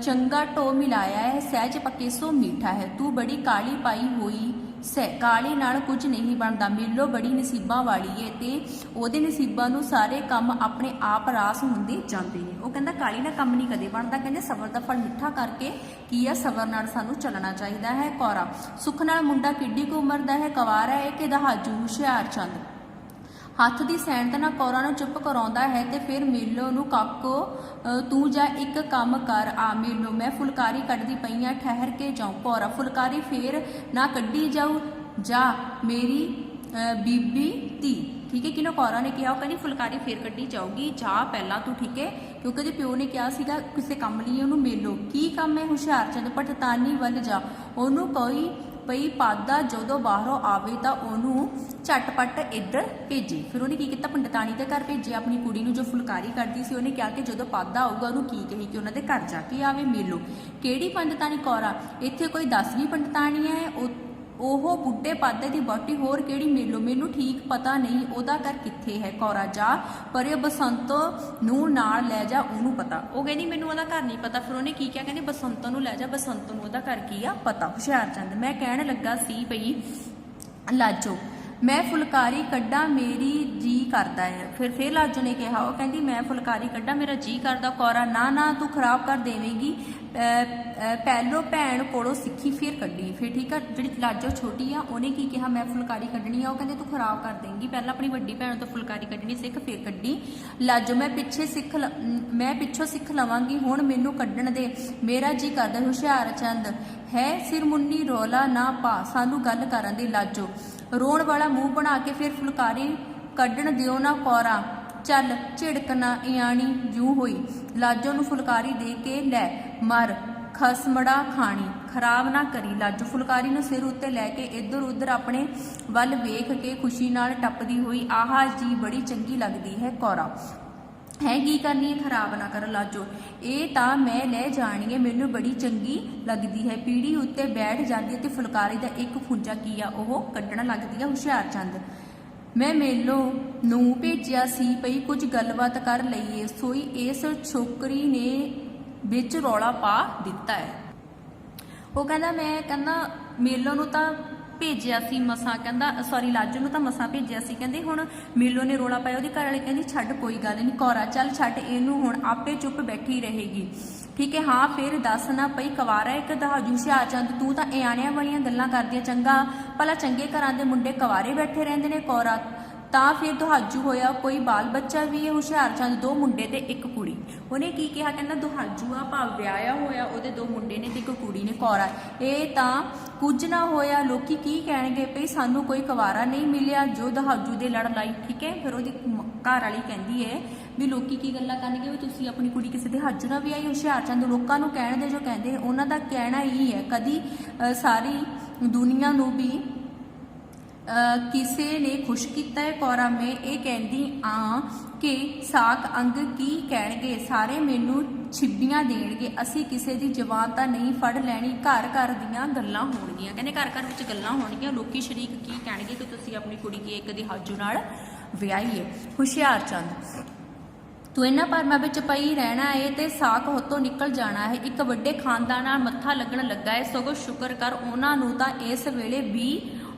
S1: ਚੰਗਾ ਢੋ ਮਿਲਾਇਆ ਹੈ, ਸਹਿਜ ਪੱਕੇ ਸੋ ਮੀਠਾ ਹੈ, ਤੂੰ ਬੜੀ ਕਾਲੀ ਪਾਈ ਹੋਈ ਸੈ, ਕਾਲੀ ਨਾਲ ਕੁਝ ਨਹੀਂ ਬਣਦਾ। ਮੇਲੋ ਬੜੀ ਨਸੀਬਾਂ ਵਾਲੀ ਏ ਤੇ ਉਹਦੇ ਨਸੀਬਾਂ ਨੂੰ ਸਾਰੇ ਕੰਮ ਆਪਣੇ ਆਪ ਰਾਸ ਹੁੰਦੇ ਜਾਂਦੇ ਨੇ। ਉਹ ਕਹਿੰਦਾ ਕਾਲੀ ਨਾਲ ਕੰਮ ਨਹੀਂ ਕਦੇ ਬਣਦਾ, ਕਹਿੰਦੇ ਸਬਰ ਦਾ ਫਲ ਮਿੱਠਾ ਕਰਕੇ ਕੀ ਆ, ਸਬਰ ਨਾਲ ਸਾਨੂੰ ਚੱਲਣਾ ਚਾਹੀਦਾ ਹੈ। ਕੌਰਾ ਸੁੱਖ ਨਾਲ ਮੁੰਡਾ ਕਿੱਡੀ ਕੁ ਉਮਰ ਦਾ ਹੈ, ਕੁਵਾਰਾ ਹੈ ਕਿ ਦਹਾਜੂ। ਹੁਸ਼ਿਆਰਚੰਦ ਹੱਥ ਦੀ ਸੈਨਤ ਨਾਲ ਕੌਰਾ ਨੂੰ ਚੁੱਪ ਕਰਾਉਂਦਾ ਹੈ ਤੇ ਫਿਰ ਮੇਲੋ ਨੂੰ ਕਾਕੋ ਤੂੰ ਜਾ ਇੱਕ ਕੰਮ ਕਰ ਆ, ਮੇਲੋ ਮੈਂ ਫੁਲਕਾਰੀ ਕੱਢਦੀ ਪਈ ਆ, ਠਹਿਰ ਕੇ ਜਾਉ। ਕੌਰਾ ਫੁਲਕਾਰੀ ਫੇਰ ਨਾ ਕੱਢੀ ਜਾਊ, ਜਾ ਮੇਰੀ ਬੀਬੀ ਧੀ। ਠੀਕ ਹੈ, ਕਿਹਨੂੰ ਕੌਰਾਂ ਨੇ ਕਿਹਾ, ਉਹ ਕਹਿੰਦੀ ਫੁਲਕਾਰੀ ਫੇਰ ਕੱਢੀ ਜਾਊਗੀ, ਜਾ ਪਹਿਲਾਂ ਤੂੰ। ਠੀਕ ਹੈ, ਕਿਉਂਕਿ ਉਹਦੇ ਪਿਓ ਨੇ ਕਿਹਾ ਸੀਗਾ ਕਿਸੇ ਕੰਮ ਲਈ ਉਹਨੂੰ ਮਿਲੋ। ਕੀ ਕੰਮ ਹੈ, ਹੁਸ਼ਿਆਰਚੰਦ ਪਠਤਾਨੀ ਵੱਲ ਜਾ, ਉਹਨੂੰ ਕੋਈ ਪਈ ਪਾਦਾ ਜਦੋਂ ਬਾਹਰੋਂ ਆਵੇ ਤਾਂ ਉਹਨੂੰ ਝਟਪਟ ਇੱਧਰ ਭੇਜੇ। ਫਿਰ ਉਹਨੇ ਕੀ ਕੀਤਾ, ਪੰਡਤਾਣੀ ਦੇ ਘਰ ਭੇਜਿਆ ਆਪਣੀ ਕੁੜੀ ਨੂੰ ਜੋ ਫੁਲਕਾਰੀ ਕਰਦੀ ਸੀ। ਉਹਨੇ ਕਿਹਾ ਕਿ ਜਦੋਂ ਪਾਦਾ ਆਊਗਾ ਉਹਨੂੰ ਕੀ ਕਹੀ ਕਿ ਉਹਨਾਂ ਦੇ ਘਰ ਜਾ ਕੇ ਆਵੇ, ਮਿਲੋ। ਕਿਹੜੀ ਪੰਡਤਾਣੀ, ਕੌਰਾਂ। ਇੱਥੇ ਕੋਈ 10ਵੀਂ ਪੰਡਤਾਣੀ ਹੈ, ਉਹ ਬੁੱਢੇ ਪਾਦੇ ਦੀ ਵਹੁਟੀ, ਹੋਰ ਕਿਹੜੀ ਮੇਲੋ, ਮੈਨੂੰ ਠੀਕ ਪਤਾ ਨਹੀਂ ਉਹਦਾ ਘਰ ਕਿੱਥੇ ਹੈ। ਕੌਰਾ, ਜਾ ਪਰੇ ਬਸੰਤ ਨੂੰ ਨਾਲ ਲੈ ਜਾ, ਉਹਨੂੰ ਪਤਾ। ਉਹ ਕਹਿੰਦੀ ਮੈਨੂੰ ਉਹਦਾ ਘਰ ਨਹੀਂ ਪਤਾ। ਫਿਰ ਉਹਨੇ ਕੀ ਕਿਹਾ, ਕਹਿੰਦੀ ਬਸੰਤ ਨੂੰ ਲੈ ਜਾ, ਬਸੰਤ ਨੂੰ ਉਹਦਾ ਘਰ ਕੀ ਆ ਪਤਾ। ਹੁਸ਼ਿਆਰਚੰਦ, ਮੈਂ ਕਹਿਣ ਲੱਗਾ ਸੀ ਭਈ ਲਾਜੋ ਮੈਂ ਫੁਲਕਾਰੀ ਕੱਢਾਂ, ਮੇਰੀ ਜੀ ਕਰਦਾ ਹੈ। ਫਿਰ ਲਾਜੋ ਨੇ ਕਿਹਾ, ਉਹ ਕਹਿੰਦੀ ਮੈਂ ਫੁਲਕਾਰੀ ਕੱਢਾਂ, ਮੇਰਾ ਜੀ ਕਰਦਾ। ਕੌਰਾ, ਨਾ ਨਾ ਤੂੰ ਖਰਾਬ ਕਰ ਦੇਵੇਂਗੀ, ਪਹਿਲੋਂ ਭੈਣ ਕੋਲੋਂ ਸਿੱਖੀ ਫਿਰ ਕੱਢੀ। ਫਿਰ ਠੀਕ ਆ, ਜਿਹੜੀ ਲਾਜੋ ਛੋਟੀ ਆ ਉਹਨੇ ਕੀ ਕਿਹਾ, ਮੈਂ ਫੁਲਕਾਰੀ ਕੱਢਣੀ ਆ। ਉਹ ਕਹਿੰਦੇ ਤੂੰ ਖਰਾਬ ਕਰ ਦੇਂਗੀ, ਪਹਿਲਾਂ ਆਪਣੀ ਵੱਡੀ ਭੈਣ ਤੋਂ ਫੁਲਕਾਰੀ ਕੱਢਣੀ ਸਿੱਖ, ਫਿਰ ਕੱਢੀ। ਲਾਜੋ, ਮੈਂ ਪਿੱਛੋਂ ਸਿੱਖ ਲਵਾਂਗੀ, ਹੁਣ ਮੈਨੂੰ ਕੱਢਣ ਦੇ, ਮੇਰਾ ਜੀ ਕਰਦਾ। ਹੁਸ਼ਿਆਰਚੰਦ, ਹੈ ਸਿਰ ਮੁੰਨੀ ਰੌਲਾ ਨਾ ਪਾ, ਸਾਨੂੰ ਗੱਲ ਕਰਨ ਦੇ। ਲਾਜੋ, ਰੋਣ ਵਾਲਾ ਮੂੰਹ ਬਣਾ ਕੇ ਫਿਰ ਫੁਲਕਾਰੀ ਕੱਢਣ ਦਿਓ ਨਾ। ਕੌਰਾ, ਚੱਲ ਝਿੜਕ ਨਾ, ਇਆਣੀ ਜੂ ਹੋਈ। ਲਾਜੋ ਨੂੰ ਫੁਲਕਾਰੀ ਦੇ ਕੇ ਲੈ ਮਰ, ਖਸਮੜਾ ਖਾਣੀ, ਖਰਾਬ ਨਾ ਕਰੀ। ਲਾਜੋ ਫੁਲਕਾਰੀ ਨੂੰ ਸਿਰ ਉੱਤੇ ਲੈ ਕੇ ਇੱਧਰ ਉੱਧਰ ਆਪਣੇ ਵੱਲ ਵੇਖ ਕੇ ਖੁਸ਼ੀ ਨਾਲ ਟੱਪਦੀ ਹੋਈ, ਆਹਾ ਜੀ ਬੜੀ ਚੰਗੀ ਲੱਗਦੀ ਹੈ। ਕੌਰਾ, ਹੈ ਕੀ ਕਰਨੀ ਹੈ, ਖਰਾਬ ਨਾ ਕਰ। ਲਾਜੋ, ਇਹ ਤਾਂ ਮੈਂ ਲੈ ਜਾਣੀ ਹੈ, ਮੈਨੂੰ ਬੜੀ ਚੰਗੀ ਲੱਗਦੀ ਹੈ। ਪੀੜੀ ਉੱਤੇ ਬੈਠ ਜਾਂਦੀ ਹੈ ਤੇ ਫੁਲਕਾਰੀ ਦਾ ਇੱਕ ਖੁੰਝਾ ਕੀ ਆ ਉਹ ਕੱਢਣ ਲੱਗਦੀ ਆ। ਹੁਸ਼ਿਆਰਚੰਦ, ਮੈਂ ਮੇਲੋ ਨੂੰ ਭੇਜਿਆ ਸੀ ਪਈ ਕੁਝ ਗੱਲਬਾਤ ਕਰ ਲਈਏ, ਸੋਈ ਇਸ ਛੋਕਰੀ ਨੇ ਵਿੱਚ ਰੌਲਾ ਪਾ ਦਿੱਤਾ ਹੈ। ਉਹ ਕਹਿੰਦਾ ਮੇਲੋ ਨੂੰ ਤਾਂ ਭੇਜਿਆ ਸੀ ਮਸਾਂ, ਕਹਿੰਦਾ ਸੌਰੀ ਲਾਜੋ ਨੂੰ ਤਾਂ ਮਸਾਂ ਭੇਜਿਆ ਸੀ, ਕਹਿੰਦੇ ਹੁਣ ਮੇਲੋ ਨੇ ਰੋਲਾ ਪਾਇਆ। ਉਹਦੀ ਘਰ ਵਾਲੀ ਕਹਿੰਦੀ ਛੱਡ ਕੋਈ ਗੱਲ ਨਹੀਂ। ਕੌਰਾ, ਚੱਲ ਛੱਡ ਇਹਨੂੰ, ਹੁਣ ਆਪੇ ਚੁੱਪ ਬੈਠੀ ਰਹੇਗੀ। ਠੀਕ ਹੈ, ਹਾਂ ਫਿਰ ਦੱਸ ਨਾ ਪਈ ਕਵਾਰਾ ਇੱਕ ਦਹਾਜੂ। ਹੁਸ਼ਿਆਰਚੰਦ, ਤੂੰ ਤਾਂ ਇਆਣਿਆਂ ਵਾਲੀਆਂ ਗੱਲਾਂ ਕਰਦੀ ਆ, ਚੰਗਾ ਭਲਾ ਚੰਗੇ ਘਰਾਂ ਦੇ ਮੁੰਡੇ ਕਵਾਰੇ ਬੈਠੇ ਰਹਿੰਦੇ ਨੇ। ਕੌਰਾ, ਤਾਂ ਫਿਰ ਦੁਹਾਜੂ ਹੋਇਆ, ਕੋਈ ਬਾਲ ਬੱਚਾ ਵੀ ਹੈ। ਹੁਸ਼ਿਆਰਚੰਦ, 2 ਮੁੰਡੇ ਤੇ 1 ਕੁੜੀ। ਉਹਨੇ ਕੀ ਕਿਹਾ, ਕਹਿੰਦਾ ਦੁਹਾਜੂ ਆ ਭਾਵ ਵਿਆਹਿਆ ਹੋਇਆ, ਉਹਦੇ 2 ਮੁੰਡੇ ਨੇ ਤੇ 1 ਕੁੜੀ ਨੇ। ਕੌਰਾ, ਇਹ ਤਾਂ ਕੁਝ ਨਾ ਹੋਇਆ, ਲੋਕੀ ਕੀ ਕਹਿਣਗੇ ਭਈ ਸਾਨੂੰ ਕੋਈ ਕੁਵਾਰਾ ਨਹੀਂ ਮਿਲਿਆ ਜੋ ਦੁਹਾਜੂ ਦੇ ਲੜ ਲਾਈ। ਠੀਕ ਹੈ, ਫਿਰ ਉਹਦੀ ਘਰ ਵਾਲੀ ਕਹਿੰਦੀ ਹੈ ਵੀ ਲੋਕੀ ਕੀ ਗੱਲਾਂ ਕਰਨਗੇ ਵੀ ਤੁਸੀਂ ਆਪਣੀ ਕੁੜੀ ਕਿਸੇ ਦੇ ਹੱਜ ਨਾਲ ਵੀ ਆਈ। ਹੁਸ਼ਿਆਰਚੰਦ, ਲੋਕਾਂ ਨੂੰ ਕਹਿਣ ਦੇ ਜੋ ਕਹਿੰਦੇ ਉਹਨਾਂ ਦਾ ਕਹਿਣਾ ਹੀ ਹੈ, ਕਦੀ ਸਾਰੀ ਦੁਨੀਆ ਨੂੰ ਵੀ ਕਿਸੇ ਨੇ ਖੁਸ਼ ਕੀਤਾ ਹੈ। ਕੌਰਾ, ਮੈਂ ਇਹ ਕਹਿੰਦੀ ਆ ਕਿ ਸਾਕ ਅੰਗ ਕੀ ਕਹਿਣਗੇ, ਸਾਰੇ ਮੈਨੂੰ ਛਿੱਬੀਆਂ ਦੇਣਗੇ, ਅਸੀਂ ਕਿਸੇ ਦੀ ਜ਼ਬਾਨ ਤਾਂ ਨਹੀਂ ਫੜ ਲੈਣੀ, ਘਰ ਘਰ ਦੀਆਂ ਗੱਲਾਂ ਹੋਣਗੀਆਂ। ਕਹਿੰਦੇ ਘਰ ਘਰ ਵਿੱਚ ਗੱਲਾਂ ਹੋਣਗੀਆਂ, ਲੋਕੀ ਸ਼ਰੀਕ ਕੀ ਕਹਿਣਗੇ ਕਿ ਤੁਸੀਂ ਆਪਣੀ ਕੁੜੀ ਕੀ ਇੱਕ ਦੀ ਹਾਜੂ ਨਾਲ ਵਿਆਹੀ ਹੈ। ਹੁਸ਼ਿਆਰਚੰਦ, ਤੂੰ ਇਹਨਾਂ ਭਰਮਾਂ ਵਿੱਚ ਪਈ ਰਹਿਣਾ ਏ ਤੇ ਸਾਕ ਹੋਤੋਂ ਨਿਕਲ ਜਾਣਾ ਹੈ। ਇੱਕ ਵੱਡੇ ਖਾਨਦਾਨ ਨਾਲ ਮੱਥਾ ਲੱਗਣ ਲੱਗਾ ਹੈ, ਸਗੋਂ ਸ਼ੁਕਰ ਕਰ ਉਹਨਾਂ ਨੂੰ ਤਾਂ ਇਸ ਵੇਲੇ ਵੀ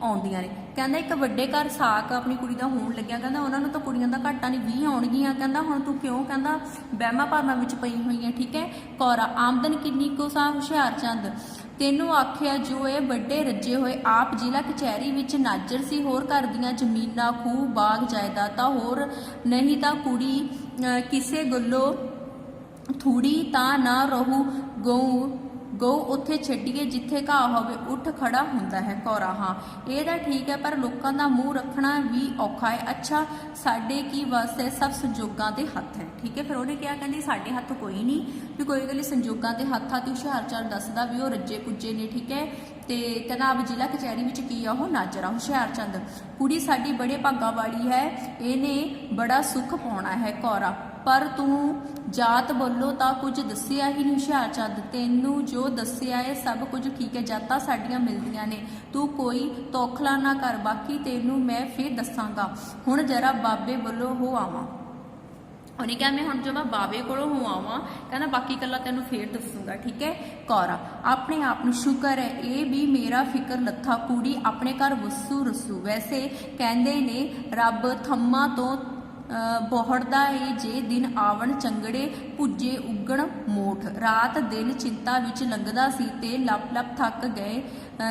S1: ਆਉਂਦੀਆਂ ਨੇ। ਕਹਿੰਦਾ ਇੱਕ ਵੱਡੇ ਘਰ ਸਾਕ ਆਪਣੀ ਕੁੜੀ ਦਾ ਹੋਣ ਲੱਗਿਆ, ਕਹਿੰਦਾ ਉਹਨਾਂ ਨੂੰ ਤਾਂ ਕੁੜੀਆਂ ਦਾ ਘਾਟਾ ਨਹੀਂ 20 ਆਉਣਗੀਆਂ। ਕਹਿੰਦਾ ਹੁਣ ਤੂੰ ਕਿਉਂ ਕਹਿੰਦਾ ਵਹਿਮਾਂ ਭਰਮਾਂ ਵਿੱਚ ਪਈ ਹੋਈ ਹੈ। ਠੀਕ ਹੈ, ਕੌਰਾ, ਆਮਦਨ ਕਿੰਨੀ ਕੁ ਸਾ। ਹੁਸ਼ਿਆਰਚੰਦ, ਤੈਨੂੰ ਆਖਿਆ ਜੋ ਇਹ ਵੱਡੇ ਰੱਜੇ ਹੋਏ ਆਪ ਜ਼ਿਲ੍ਹਾ ਕਚਹਿਰੀ ਵਿੱਚ ਨਾਜ਼ਰ ਸੀ, ਹੋਰ ਘਰ ਦੀਆਂ ਜ਼ਮੀਨਾਂ ਖੂਹ ਬਾਗ ਜਾਇਦਾਦਾਂ ਹੋਰ ਨਹੀਂ ਤਾਂ ਕੁੜੀ ਕਿਸੇ ਗੱਲੋਂ ਥੂੜੀ ਤਾਂ ਨਾ ਰਹੂ, ਗਊ ਉੱਥੇ ਛੱਡੀਏ ਜਿੱਥੇ ਘਾਹ ਹੋਵੇ, ਉੱਠ ਖੜਾ ਹੁੰਦਾ ਹੈ। ਕੌਰਾ, ਹਾਂ ਇਹ ਤਾਂ ਠੀਕ ਹੈ, ਪਰ ਲੋਕਾਂ ਦਾ ਮੂੰਹ ਰੱਖਣਾ ਵੀ ਔਖਾ ਹੈ। ਅੱਛਾ, ਸਾਡੇ ਕੀ ਵਾਸਤੇ ਸਭ ਸੰਜੋਗਾਂ ਦੇ ਹੱਥ ਹੈ। ਠੀਕ ਹੈ, ਫਿਰ ਉਹਨੇ ਕਿਹਾ, ਕਹਿੰਦੀ ਸਾਡੇ ਹੱਥ ਕੋਈ ਨਹੀਂ, ਵੀ ਕੋਈ ਗੱਲ ਸੰਜੋਗਾਂ ਦੇ ਹੱਥ ਆ। ਤੇ ਹੁਸ਼ਿਆਰਚੰਦ ਦੱਸਦਾ ਵੀ ਉਹ ਰੱਜੇ ਪੁੱਜੇ ਨੇ। ਠੀਕ ਹੈ, ਤੇ ਕਹਿੰਦਾ ਆਪ ਜ਼ਿਲ੍ਹਾ ਕਚਹਿਰੀ ਵਿੱਚ ਕੀ ਆ ਉਹ ਨਾਜ਼ਰ ਆ। ਹੁਸ਼ਿਆਰਚੰਦ, ਕੁੜੀ ਸਾਡੀ ਬੜੇ ਭਾਗਾਂ ਵਾਲੀ ਹੈ, ਇਹਨੇ ਬੜਾ ਸੁੱਖ ਪਾਉਣਾ ਹੈ। ਕੌਰਾ, ਪਰ ਤੂੰ ਜਾਤ ਵੱਲੋਂ ਤਾਂ ਕੁਝ ਦੱਸਿਆ ਹੀ ਨਹੀਂ। ਹੁਸ਼ਿਆਰਚੰਦ, ਤੈਨੂੰ ਜੋ ਦੱਸਿਆ ਹੈ ਸਭ ਕੁਝ ਠੀਕ ਹੈ, ਜਾਤਾਂ ਸਾਡੀਆਂ ਮਿਲਦੀਆਂ ਨੇ, ਤੂੰ ਕੋਈ ਤੌਖਲਾ ਨਾ ਕਰ, ਬਾਕੀ ਤੈਨੂੰ ਮੈਂ ਫਿਰ ਦੱਸਾਂਗਾ। ਹੁਣ ਜਰਾ ਬਾਬੇ ਵੱਲੋਂ ਹੋ ਆਵਾਂ। ਉਹਨੇ ਕਿਹਾ ਮੈਂ ਹੁਣ ਜਦੋਂ ਬਾਬੇ ਕੋਲੋਂ ਹੋ ਆਵਾਂ, ਕਹਿੰਦਾ ਬਾਕੀ ਗੱਲਾਂ ਤੈਨੂੰ ਫੇਰ ਦੱਸੂਗਾ। ਠੀਕ ਹੈ, ਕੌਰਾ, ਆਪਣੇ ਆਪ ਨੂੰ ਸ਼ੁਕਰ ਹੈ ਇਹ ਵੀ ਮੇਰਾ ਫਿਕਰ ਲੱਥਾ, ਕੁੜੀ ਆਪਣੇ ਘਰ ਵਸੂ ਰਸੂ। ਵੈਸੇ ਕਹਿੰਦੇ ਨੇ ਰੱਬ ਥੰਮਾਂ ਤੋਂ ਬੋਹੜਦਾ ਏ, ਜੇ ਦਿਨ ਆਵਣ ਚੰਗੜੇ ਭੁੱਜੇ ਉੱਗਣ ਮੋਠ। ਰਾਤ ਦਿਨ ਚਿੰਤਾ ਵਿੱਚ ਲੰਘਦਾ ਸੀ ਤੇ ਲੱਪ ਥੱਕ ਗਏ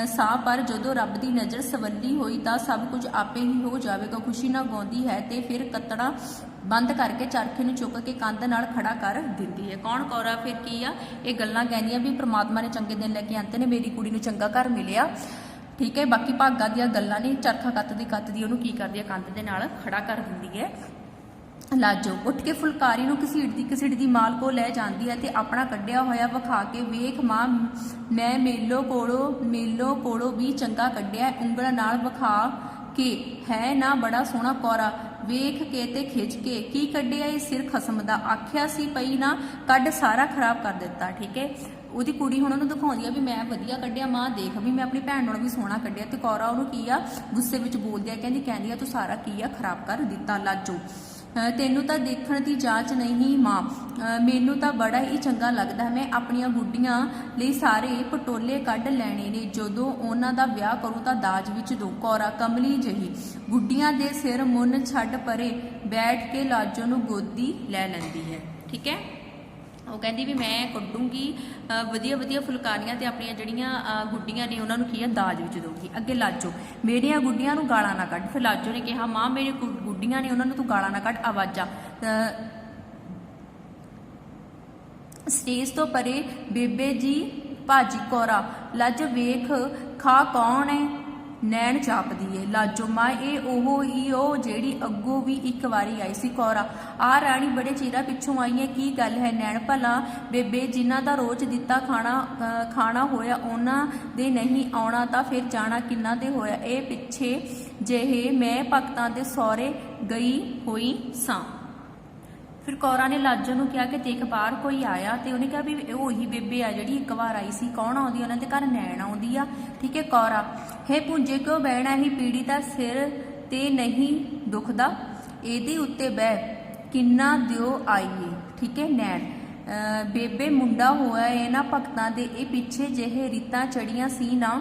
S1: ਸਾਂ, ਪਰ ਜਦੋਂ ਰੱਬ ਦੀ ਨਜ਼ਰ ਸਵੱਲੀ ਹੋਈ ਤਾਂ ਸਭ ਕੁਝ ਆਪੇ ਹੀ ਹੋ ਜਾਵੇਗਾ। ਖੁਸ਼ੀ ਨਾਲ ਗਾਉਂਦੀ ਹੈ ਤੇ ਫਿਰ ਕੱਤਣਾ ਬੰਦ ਕਰਕੇ ਚਰਖੇ ਨੂੰ ਚੁੱਕ ਕੇ ਕੰਧ ਨਾਲ ਖੜਾ ਕਰ ਦਿੰਦੀ ਹੈ। ਕੌਣ? ਕੌਰਾ। ਫਿਰ ਕੀ ਆ, ਇਹ ਗੱਲਾਂ ਕਹਿੰਦੀਆਂ ਵੀ ਪ੍ਰਮਾਤਮਾ ਨੇ ਚੰਗੇ ਦਿਨ ਲੈ ਕੇ ਆਂਦੇ ਨੇ, ਮੇਰੀ ਕੁੜੀ ਨੂੰ ਚੰਗਾ ਘਰ ਮਿਲਿਆ। ਠੀਕ ਹੈ। ਬਾਕੀ ਭਾਗਾਂ ਦੀਆਂ ਗੱਲਾਂ ਨੇ। ਚਰਖਾ ਕੱਤਦੀ ਉਹਨੂੰ ਕੀ ਕਰਦੀ ਹੈ, ਕੰਧ ਦੇ ਨਾਲ ਖੜਾ ਕਰ ਦਿੰਦੀ ਹੈ। ਲਾਜੋ ਉੱਠ ਕੇ ਫੁਲਕਾਰੀ ਨੂੰ ਘਸੀੜਦੀ ਮਾਲ ਕੋਲ ਲੈ ਜਾਂਦੀ ਹੈ ਤੇ ਆਪਣਾ ਕੱਢਿਆ ਹੋਇਆ ਵਿਖਾ ਕੇ, ਵੇਖ ਮਾਂ ਮੈਂ ਮੇਲੋ ਕੋਲੋਂ ਵੀ ਚੰਗਾ ਕੱਢਿਆ, ਉਂਗਲ ਨਾਲ ਵਿਖਾ ਕੇ, ਹੈ ਨਾ ਬੜਾ ਸੋਹਣਾ ਕੋਰਾ, ਵੇਖ ਕੇ ਤੇ ਖਿੱਚ ਕੇ, ਕੀ ਕੱਢਿਆ ਇਹ ਸਿਰ ਖਸਮ ਦਾ, ਆਖਿਆ ਸੀ ਪਈ ਨਾ ਕੱਢ, ਸਾਰਾ ਖਰਾਬ ਕਰ ਦਿੱਤਾ। ਠੀਕ ਹੈ। ਉਹਦੀ ਕੁੜੀ ਹੁਣ ਉਹਨੂੰ ਦਿਖਾਉਂਦੀ ਆ ਵੀ ਮੈਂ ਵਧੀਆ ਕੱਢਿਆ, ਮਾਂ ਦੇਖ ਵੀ ਮੈਂ ਆਪਣੀ ਭੈਣ ਨਾਲੋਂ ਵੀ ਸੋਹਣਾ ਕੱਢਿਆ, ਤੇ ਕੋਰਾ ਉਹਨੂੰ ਕੀ ਆ ਗੁੱਸੇ ਵਿੱਚ ਬੋਲਦੀ ਆ, ਕਹਿੰਦੀ ਆ ਤੂੰ ਸਾਰਾ ਕੀ ਆ ਖਰਾਬ ਕਰ ਦਿੱਤਾ। ਲਾਜੋ ਤੈਨੂੰ ਤਾਂ ਦੇਖਣ ਦੀ ਜਾਂਚ ਨਹੀਂ ਮਾਂ, ਮੈਨੂੰ ਤਾਂ ਬੜਾ ਹੀ ਚੰਗਾ ਲੱਗਦਾ, ਮੈਂ ਆਪਣੀਆਂ ਗੁੱਡੀਆਂ ਲਈ ਸਾਰੇ ਪਟੋਲੇ ਕੱਢ ਲੈਣੇ ਨੇ, ਜਦੋਂ ਉਹਨਾਂ ਦਾ ਵਿਆਹ ਕਰੂ ਤਾਂ ਦਾਜ ਵਿੱਚ ਦੋ। ਕੋਰਾ ਕਮਲੀ ਜਹੀ ਗੁੱਡੀਆਂ ਦੇ ਸਿਰ ਮੁੰਨ ਛੱਡ ਪਰੇ ਬੈਠ ਕੇ ਲਾਜੋ ਨੂੰ ਗੋਦੀ ਲੈ ਲੈਂਦੀ ਹੈ। ਠੀਕ ਹੈ। ਉਹ ਕਹਿੰਦੀ ਵੀ ਮੈਂ ਕੱਢੂੰਗੀ ਵਧੀਆ ਫੁਲਕਾਰੀਆਂ ਤੇ ਆਪਣੀਆਂ ਜਿਹੜੀਆਂ ਗੁੱਡੀਆਂ ਨੇ ਉਹਨਾਂ ਨੂੰ ਕੀ ਆ ਦਾਜ ਵਿੱਚ ਦਊਗੀ। ਅੱਗੇ ਲਾਜੋ ਮੇਰੀਆਂ ਗੁੱਡੀਆਂ ਨੂੰ ਗਾਲਾਂ ਨਾ ਕੱਢ। ਫਿਰ ਲਾਜੋ ਨੇ ਕਿਹਾ ਮਾਂ ਮੇਰੇ ਗੁੱਡੀਆਂ ਨੇ ਉਹਨਾਂ ਨੂੰ ਤੂੰ ਗਾਲਾਂ ਨਾ ਕੱਢ। ਆਵਾਜ਼ਾਂ ਸਟੇਜ ਤੋਂ ਪਰੇ ਬੇਬੇ ਜੀ ਭਾਜੀ। ਕੋਰਾ ਲੱਜ ਵੇਖ ਖਾ ਕੌਣ ਹੈ, ਨੈਣ ਚਾਪਦੀ ਏ। ਲਾਜੋ ਮਾਂ ਇਹ ਉਹ ਜਿਹੜੀ ਅੱਗੋਂ ਵੀ ਇੱਕ ਵਾਰੀ ਆਈ ਸੀ। ਕੋਰਾ ਆ ਰਾਣੀ ਬੜੇ ਚਿਰਾਂ ਪਿੱਛੋਂ ਆਈ ਹੈ, ਕੀ ਗੱਲ ਹੈ। ਨੈਣ ਭਲਾ ਬੇਬੇ ਜਿਨ੍ਹਾਂ ਦਾ ਰੋਜ਼ ਦਿੱਤਾ ਖਾਣਾ ਹੋਇਆ ਉਹਨਾਂ ਦੇ ਨਹੀਂ ਆਉਣਾ ਤਾਂ ਫਿਰ ਜਾਣਾ ਕਿੰਨਾ ਦੇ ਹੋਇਆ। ਇਹ ਪਿੱਛੇ ਜਿਹੇ ਮੈਂ ਭਗਤਾਂ ਦੇ ਸਹੁਰੇ ਗਈ ਹੋਈ ਸਾਂ। ਫਿਰ ਕੌਰਾ ਨੇ ਲਾਜੋ ਨੂੰ ਕਿਹਾ ਕਿ ਦੇਖ ਬਾਹਰ ਕੋਈ ਆਇਆ, ਤੇ ਉਹਨੇ ਕਿਹਾ ਵੀ ਉਹੀ ਬੇਬੇ ਆ ਜਿਹੜੀ ਇੱਕ ਵਾਰ ਆਈ ਸੀ। ਕੌਣ ਆਉਂਦੀ ਉਹਨਾਂ ਦੇ ਘਰ, ਨੈਣ ਆਉਂਦੀ ਆ। ਠੀਕ ਹੈ। ਕੌਰਾ ਹੈ ਪੁੰਜੇ ਕਿਉਂ ਬਹਿਣਾ ਹੀ, ਪੀੜੀ ਦਾ ਸਿਰ ਤੇ ਨਹੀਂ ਦੁਖਦਾ, ਇਹਦੇ ਉੱਤੇ ਬਹਿ ਕਿੰਨਾ ਦਿਓ ਆਈਏ। ਠੀਕ ਹੈ। ਨੈਣ ਬੇਬੇ ਮੁੰਡਾ ਹੋਇਆ ਇਹਨਾਂ ਭਗਤਾਂ ਦੇ, ਇਹ ਪਿੱਛੇ ਜਿਹੇ ਰੀਤਾਂ ਚੜੀਆਂ ਸੀ ਨਾ,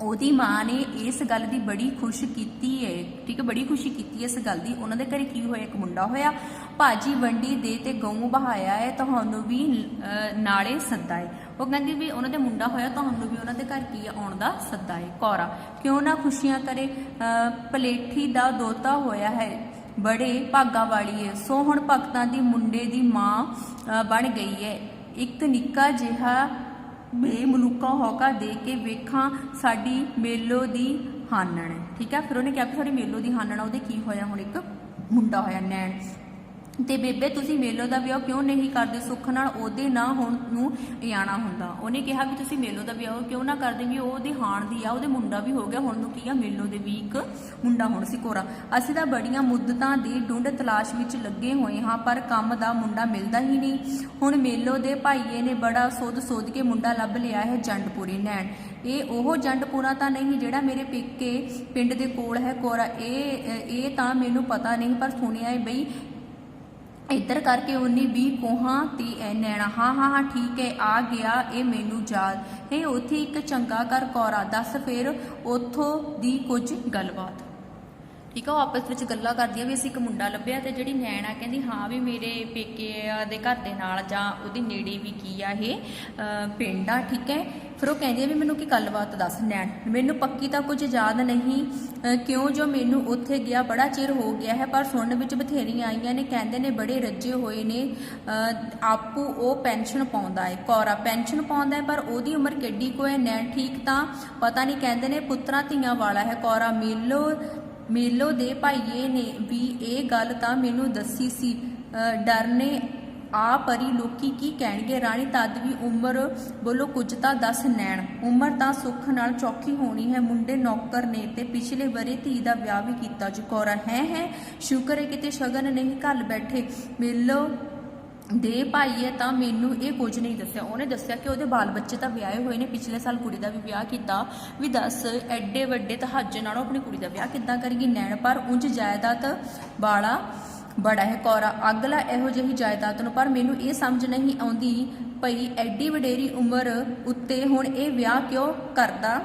S1: ਉਹਦੀ ਮਾਂ ਨੇ ਇਸ ਗੱਲ ਦੀ ਬੜੀ ਖੁਸ਼ ਕੀਤੀ ਹੈ। ਠੀਕ ਹੈ। ਬੜੀ ਖੁਸ਼ੀ ਕੀਤੀ ਇਸ ਗੱਲ ਦੀ। ਉਹਨਾਂ ਦੇ ਘਰੇ ਕੀ ਹੋਇਆ, ਇੱਕ ਮੁੰਡਾ ਹੋਇਆ, ਭਾਜੀ ਵੰਡੀ ਦੇ ਤੇ ਗਊ ਬਹਾਇਆ ਹੈ, ਤੁਹਾਨੂੰ ਵੀ ਨਾਲੇ ਸੱਦਾ ਹੈ। ਉਹ ਕਹਿੰਦੀ ਵੀ ਉਹਨਾਂ ਦੇ ਮੁੰਡਾ ਹੋਇਆ, ਤੁਹਾਨੂੰ ਵੀ ਉਹਨਾਂ ਦੇ ਘਰ ਕੀ ਆਉਣ ਦਾ ਸੱਦਾ ਹੈ। ਕੌਰਾ ਕਿਉਂ ਨਾ ਖੁਸ਼ੀਆਂ ਕਰੇ, ਪਲੇਠੀ ਦਾ ਦੋਤਾ ਹੋਇਆ ਹੈ, ਬੜੇ ਭਾਗਾਂ ਵਾਲੀ ਹੈ, ਸੋ ਹੁਣ ਭਗਤਾਂ ਦੀ ਮੁੰਡੇ ਦੀ ਮਾਂ ਬਣ ਗਈ ਹੈ। ਇੱਕ ਨਿੱਕਾ ਜਿਹਾ ਮਲੂਕਾ ਹੌਕਾ ਦੇ ਕੇ ਵੇਖਾਂ ਸਾਡੀ ਮੇਲੋ ਦੀ ਹਾਨਣ। ਠੀਕ ਹੈ। ਫਿਰ ਉਹਨੇ ਕਿਹਾ ਵੀ ਸਾਡੀ ਮੇਲੋ ਦੀ ਹਾਨਣ, ਉਹਦੇ ਕੀ ਹੋਇਆ, ਹੁਣ ਇੱਕ ਮੁੰਡਾ ਹੋਇਆ। ਨੈਣ ਤੇ ਬੇਬੇ ਤੁਸੀਂ ਮੇਲੋ ਦਾ ਵਿਆਹ ਕਿਉਂ ਨਹੀਂ ਕਰਦੇ, ਸੁੱਖ ਨਾਲ ਉਹਦੇ ਨਾ ਹੁਣ ਨੂੰ ਆਣਾ ਹੁੰਦਾ। ਉਹਨੇ ਕਿਹਾ ਵੀ ਤੁਸੀਂ ਮੇਲੋ ਦਾ ਵਿਆਹ ਕਿਉਂ ਨਾ ਕਰਦੇ, ਵੀ ਉਹਦੀ ਹਾਣ ਦੀ ਆ, ਉਹਦੇ ਮੁੰਡਾ ਵੀ ਹੋ ਗਿਆ, ਹੁਣ ਨੂੰ ਕੀ ਆ ਮੇਲੋ ਦੇ ਵੀ ਇੱਕ ਮੁੰਡਾ ਹੋਣ ਸੀ। ਕੋਰਾ ਅਸੀਂ ਤਾਂ ਬੜੀਆਂ ਮੁੱਦਤਾਂ ਦੀ ਢੂੰਡ ਤਲਾਸ਼ ਵਿੱਚ ਲੱਗੇ ਹੋਏ ਹਾਂ, ਪਰ ਕੰਮ ਦਾ ਮੁੰਡਾ ਮਿਲਦਾ ਹੀ ਨਹੀਂ। ਹੁਣ ਮੇਲੋ ਦੇ ਭਾਈਏ ਨੇ ਬੜਾ ਸੋਧ ਕੇ ਮੁੰਡਾ ਲੱਭ ਲਿਆ ਹੈ, ਜੰਡਪੁਰੀ। ਨੈਣ ਇਹ ਉਹ ਜੰਡਪੁਰਾ ਤਾਂ ਨਹੀਂ ਜਿਹੜਾ ਮੇਰੇ ਪੇਕੇ ਪਿੰਡ ਦੇ ਕੋਲ ਹੈ। ਕੋਰਾ ਇਹ ਤਾਂ ਮੈਨੂੰ ਪਤਾ ਨਹੀਂ, ਪਰ ਸੁਣਿਆ ਹੈ ਬਈ ਇੱਧਰ ਕਰਕੇ ਉਹਨੇ ਵੀ ਕੋਹਾਂ ਤੇ ਨੈਣਾ। ਹਾਂ ਠੀਕ ਹੈ, ਆ ਗਿਆ ਇਹ ਮੈਨੂੰ ਯਾਦ ਹੈ, ਉੱਥੇ ਇੱਕ ਚੰਗਾ ਘਰ। ਕੋਰਾ ਦੱਸ ਫਿਰ ਉੱਥੋਂ ਦੀ ਕੁਝ ਗੱਲਬਾਤ। ਠੀਕ ਆ। ਉਹ ਆਪਸ ਵਿੱਚ ਗੱਲਾਂ ਕਰਦੀਆਂ ਵੀ ਅਸੀਂ ਇੱਕ ਮੁੰਡਾ ਲੱਭਿਆ, ਤੇ ਜਿਹੜੀ ਨੈਣ ਆ ਕਹਿੰਦੀ ਹਾਂ ਵੀ ਮੇਰੇ ਪੇਕੇ ਦੇ ਘਰ ਦੇ ਨਾਲ ਜਾਂ ਉਹਦੇ ਨੇੜੇ ਵੀ ਕੀ ਆ ਇਹ ਪਿੰਡ ਆ। ਠੀਕ ਹੈ। ਫਿਰ ਉਹ ਕਹਿੰਦੀ ਆ ਵੀ ਮੈਨੂੰ ਕੀ ਗੱਲਬਾਤ ਦੱਸ। ਨੈਣ ਮੈਨੂੰ ਪੱਕੀ ਤਾਂ ਕੁਝ ਯਾਦ ਨਹੀਂ, ਕਿਉਂ ਜੋ ਮੈਨੂੰ ਉੱਥੇ ਗਿਆ ਬੜਾ ਚਿਰ ਹੋ ਗਿਆ ਹੈ, ਪਰ ਸੁਣਨ ਵਿੱਚ ਬਥੇਰੀਆਂ ਆਈਆਂ ਨੇ, ਕਹਿੰਦੇ ਨੇ ਬੜੇ ਰੱਜੇ ਹੋਏ ਨੇ, ਆਪੂ ਉਹ ਪੈਨਸ਼ਨ ਪਾਉਂਦਾ ਹੈ। ਕੋਰਾ ਪੈਨਸ਼ਨ ਪਾਉਂਦਾ ਹੈ, ਪਰ ਉਹਦੀ ਉਮਰ ਕਿੱਡੀ ਕੁ ਹੈ। ਨੈਣ ਠੀਕ ਤਾਂ ਪਤਾ ਨਹੀਂ, ਕਹਿੰਦੇ ਨੇ ਪੁੱਤਰਾਂ ਧੀਆਂ ਵਾਲਾ ਹੈ। ਕੋਰਾ ਮੇਲੋ ਦੇ ਭਾਈਏ ਨੇ ਵੀ ਇਹ ਗੱਲ ਤਾਂ ਮੈਨੂੰ ਦੱਸੀ ਸੀ, ਡਰਨੇ ਆ ਪਰੀ ਲੋਕੀ ਕੀ ਕਹਿਣਗੇ। ਰਾਣੀ ਤਦ ਵੀ ਉਮਰ ਬੋਲੋ ਕੁਝ ਤਾਂ ਦੱਸ। ਨੈਣ ਉਮਰ ਤਾਂ ਸੁੱਖ ਨਾਲ ਚੌਖੀ ਹੋਣੀ ਹੈ, ਮੁੰਡੇ ਨੌਕਰ ਨੇ, ਤੇ ਪਿਛਲੇ ਵਰੇ ਧੀ ਦਾ ਵਿਆਹ ਵੀ ਕੀਤਾ ਜੀ। ਕੋਰਾ ਹੈ ਸ਼ੁਕਰ ਹੈ ਕਿਤੇ ਸ਼ਗਨ ਨਹੀਂ ਘੱਲ ਬੈਠੇ, ਮੇਲੋ ਦੇ ਭਾਈਏ ਤਾਂ ਮੈਨੂੰ ਇਹ ਕੁਝ ਨਹੀਂ ਦੱਸਿਆ। ਉਹਨੇ ਦੱਸਿਆ ਕਿ ਉਹਦੇ ਬਾਲ ਬੱਚੇ ਤਾਂ ਵਿਆਹੇ ਹੋਏ ਨੇ, ਪਿਛਲੇ ਸਾਲ ਕੁੜੀ ਦਾ ਵੀ ਵਿਆਹ ਕੀਤਾ, ਵੀ ਦੱਸ ਐਡੇ ਵੱਡੇ ਤਹਾਜੇ ਨਾਲੋਂ ਆਪਣੀ ਕੁੜੀ ਦਾ ਵਿਆਹ ਕਿੱਦਾਂ ਕਰੀਏ। ਨੈਣ ਪਰ ਉਂਝ ਜਾਇਦਾਦ ਵਾਲਾ ਬੜਾ ਹੈ। ਕੋਰਾ ਅਗਲਾ ਇਹੋ ਜਿਹੀ ਜਾਇਦਾਦ ਨੂੰ, ਪਰ ਮੈਨੂੰ ਇਹ ਸਮਝ ਨਹੀਂ ਆਉਂਦੀ ਭਈ ਐਡੀ ਵਡੇਰੀ ਉਮਰ ਉੱਤੇ ਹੁਣ ਇਹ ਵਿਆਹ ਕਿਉਂ ਕਰਦਾ।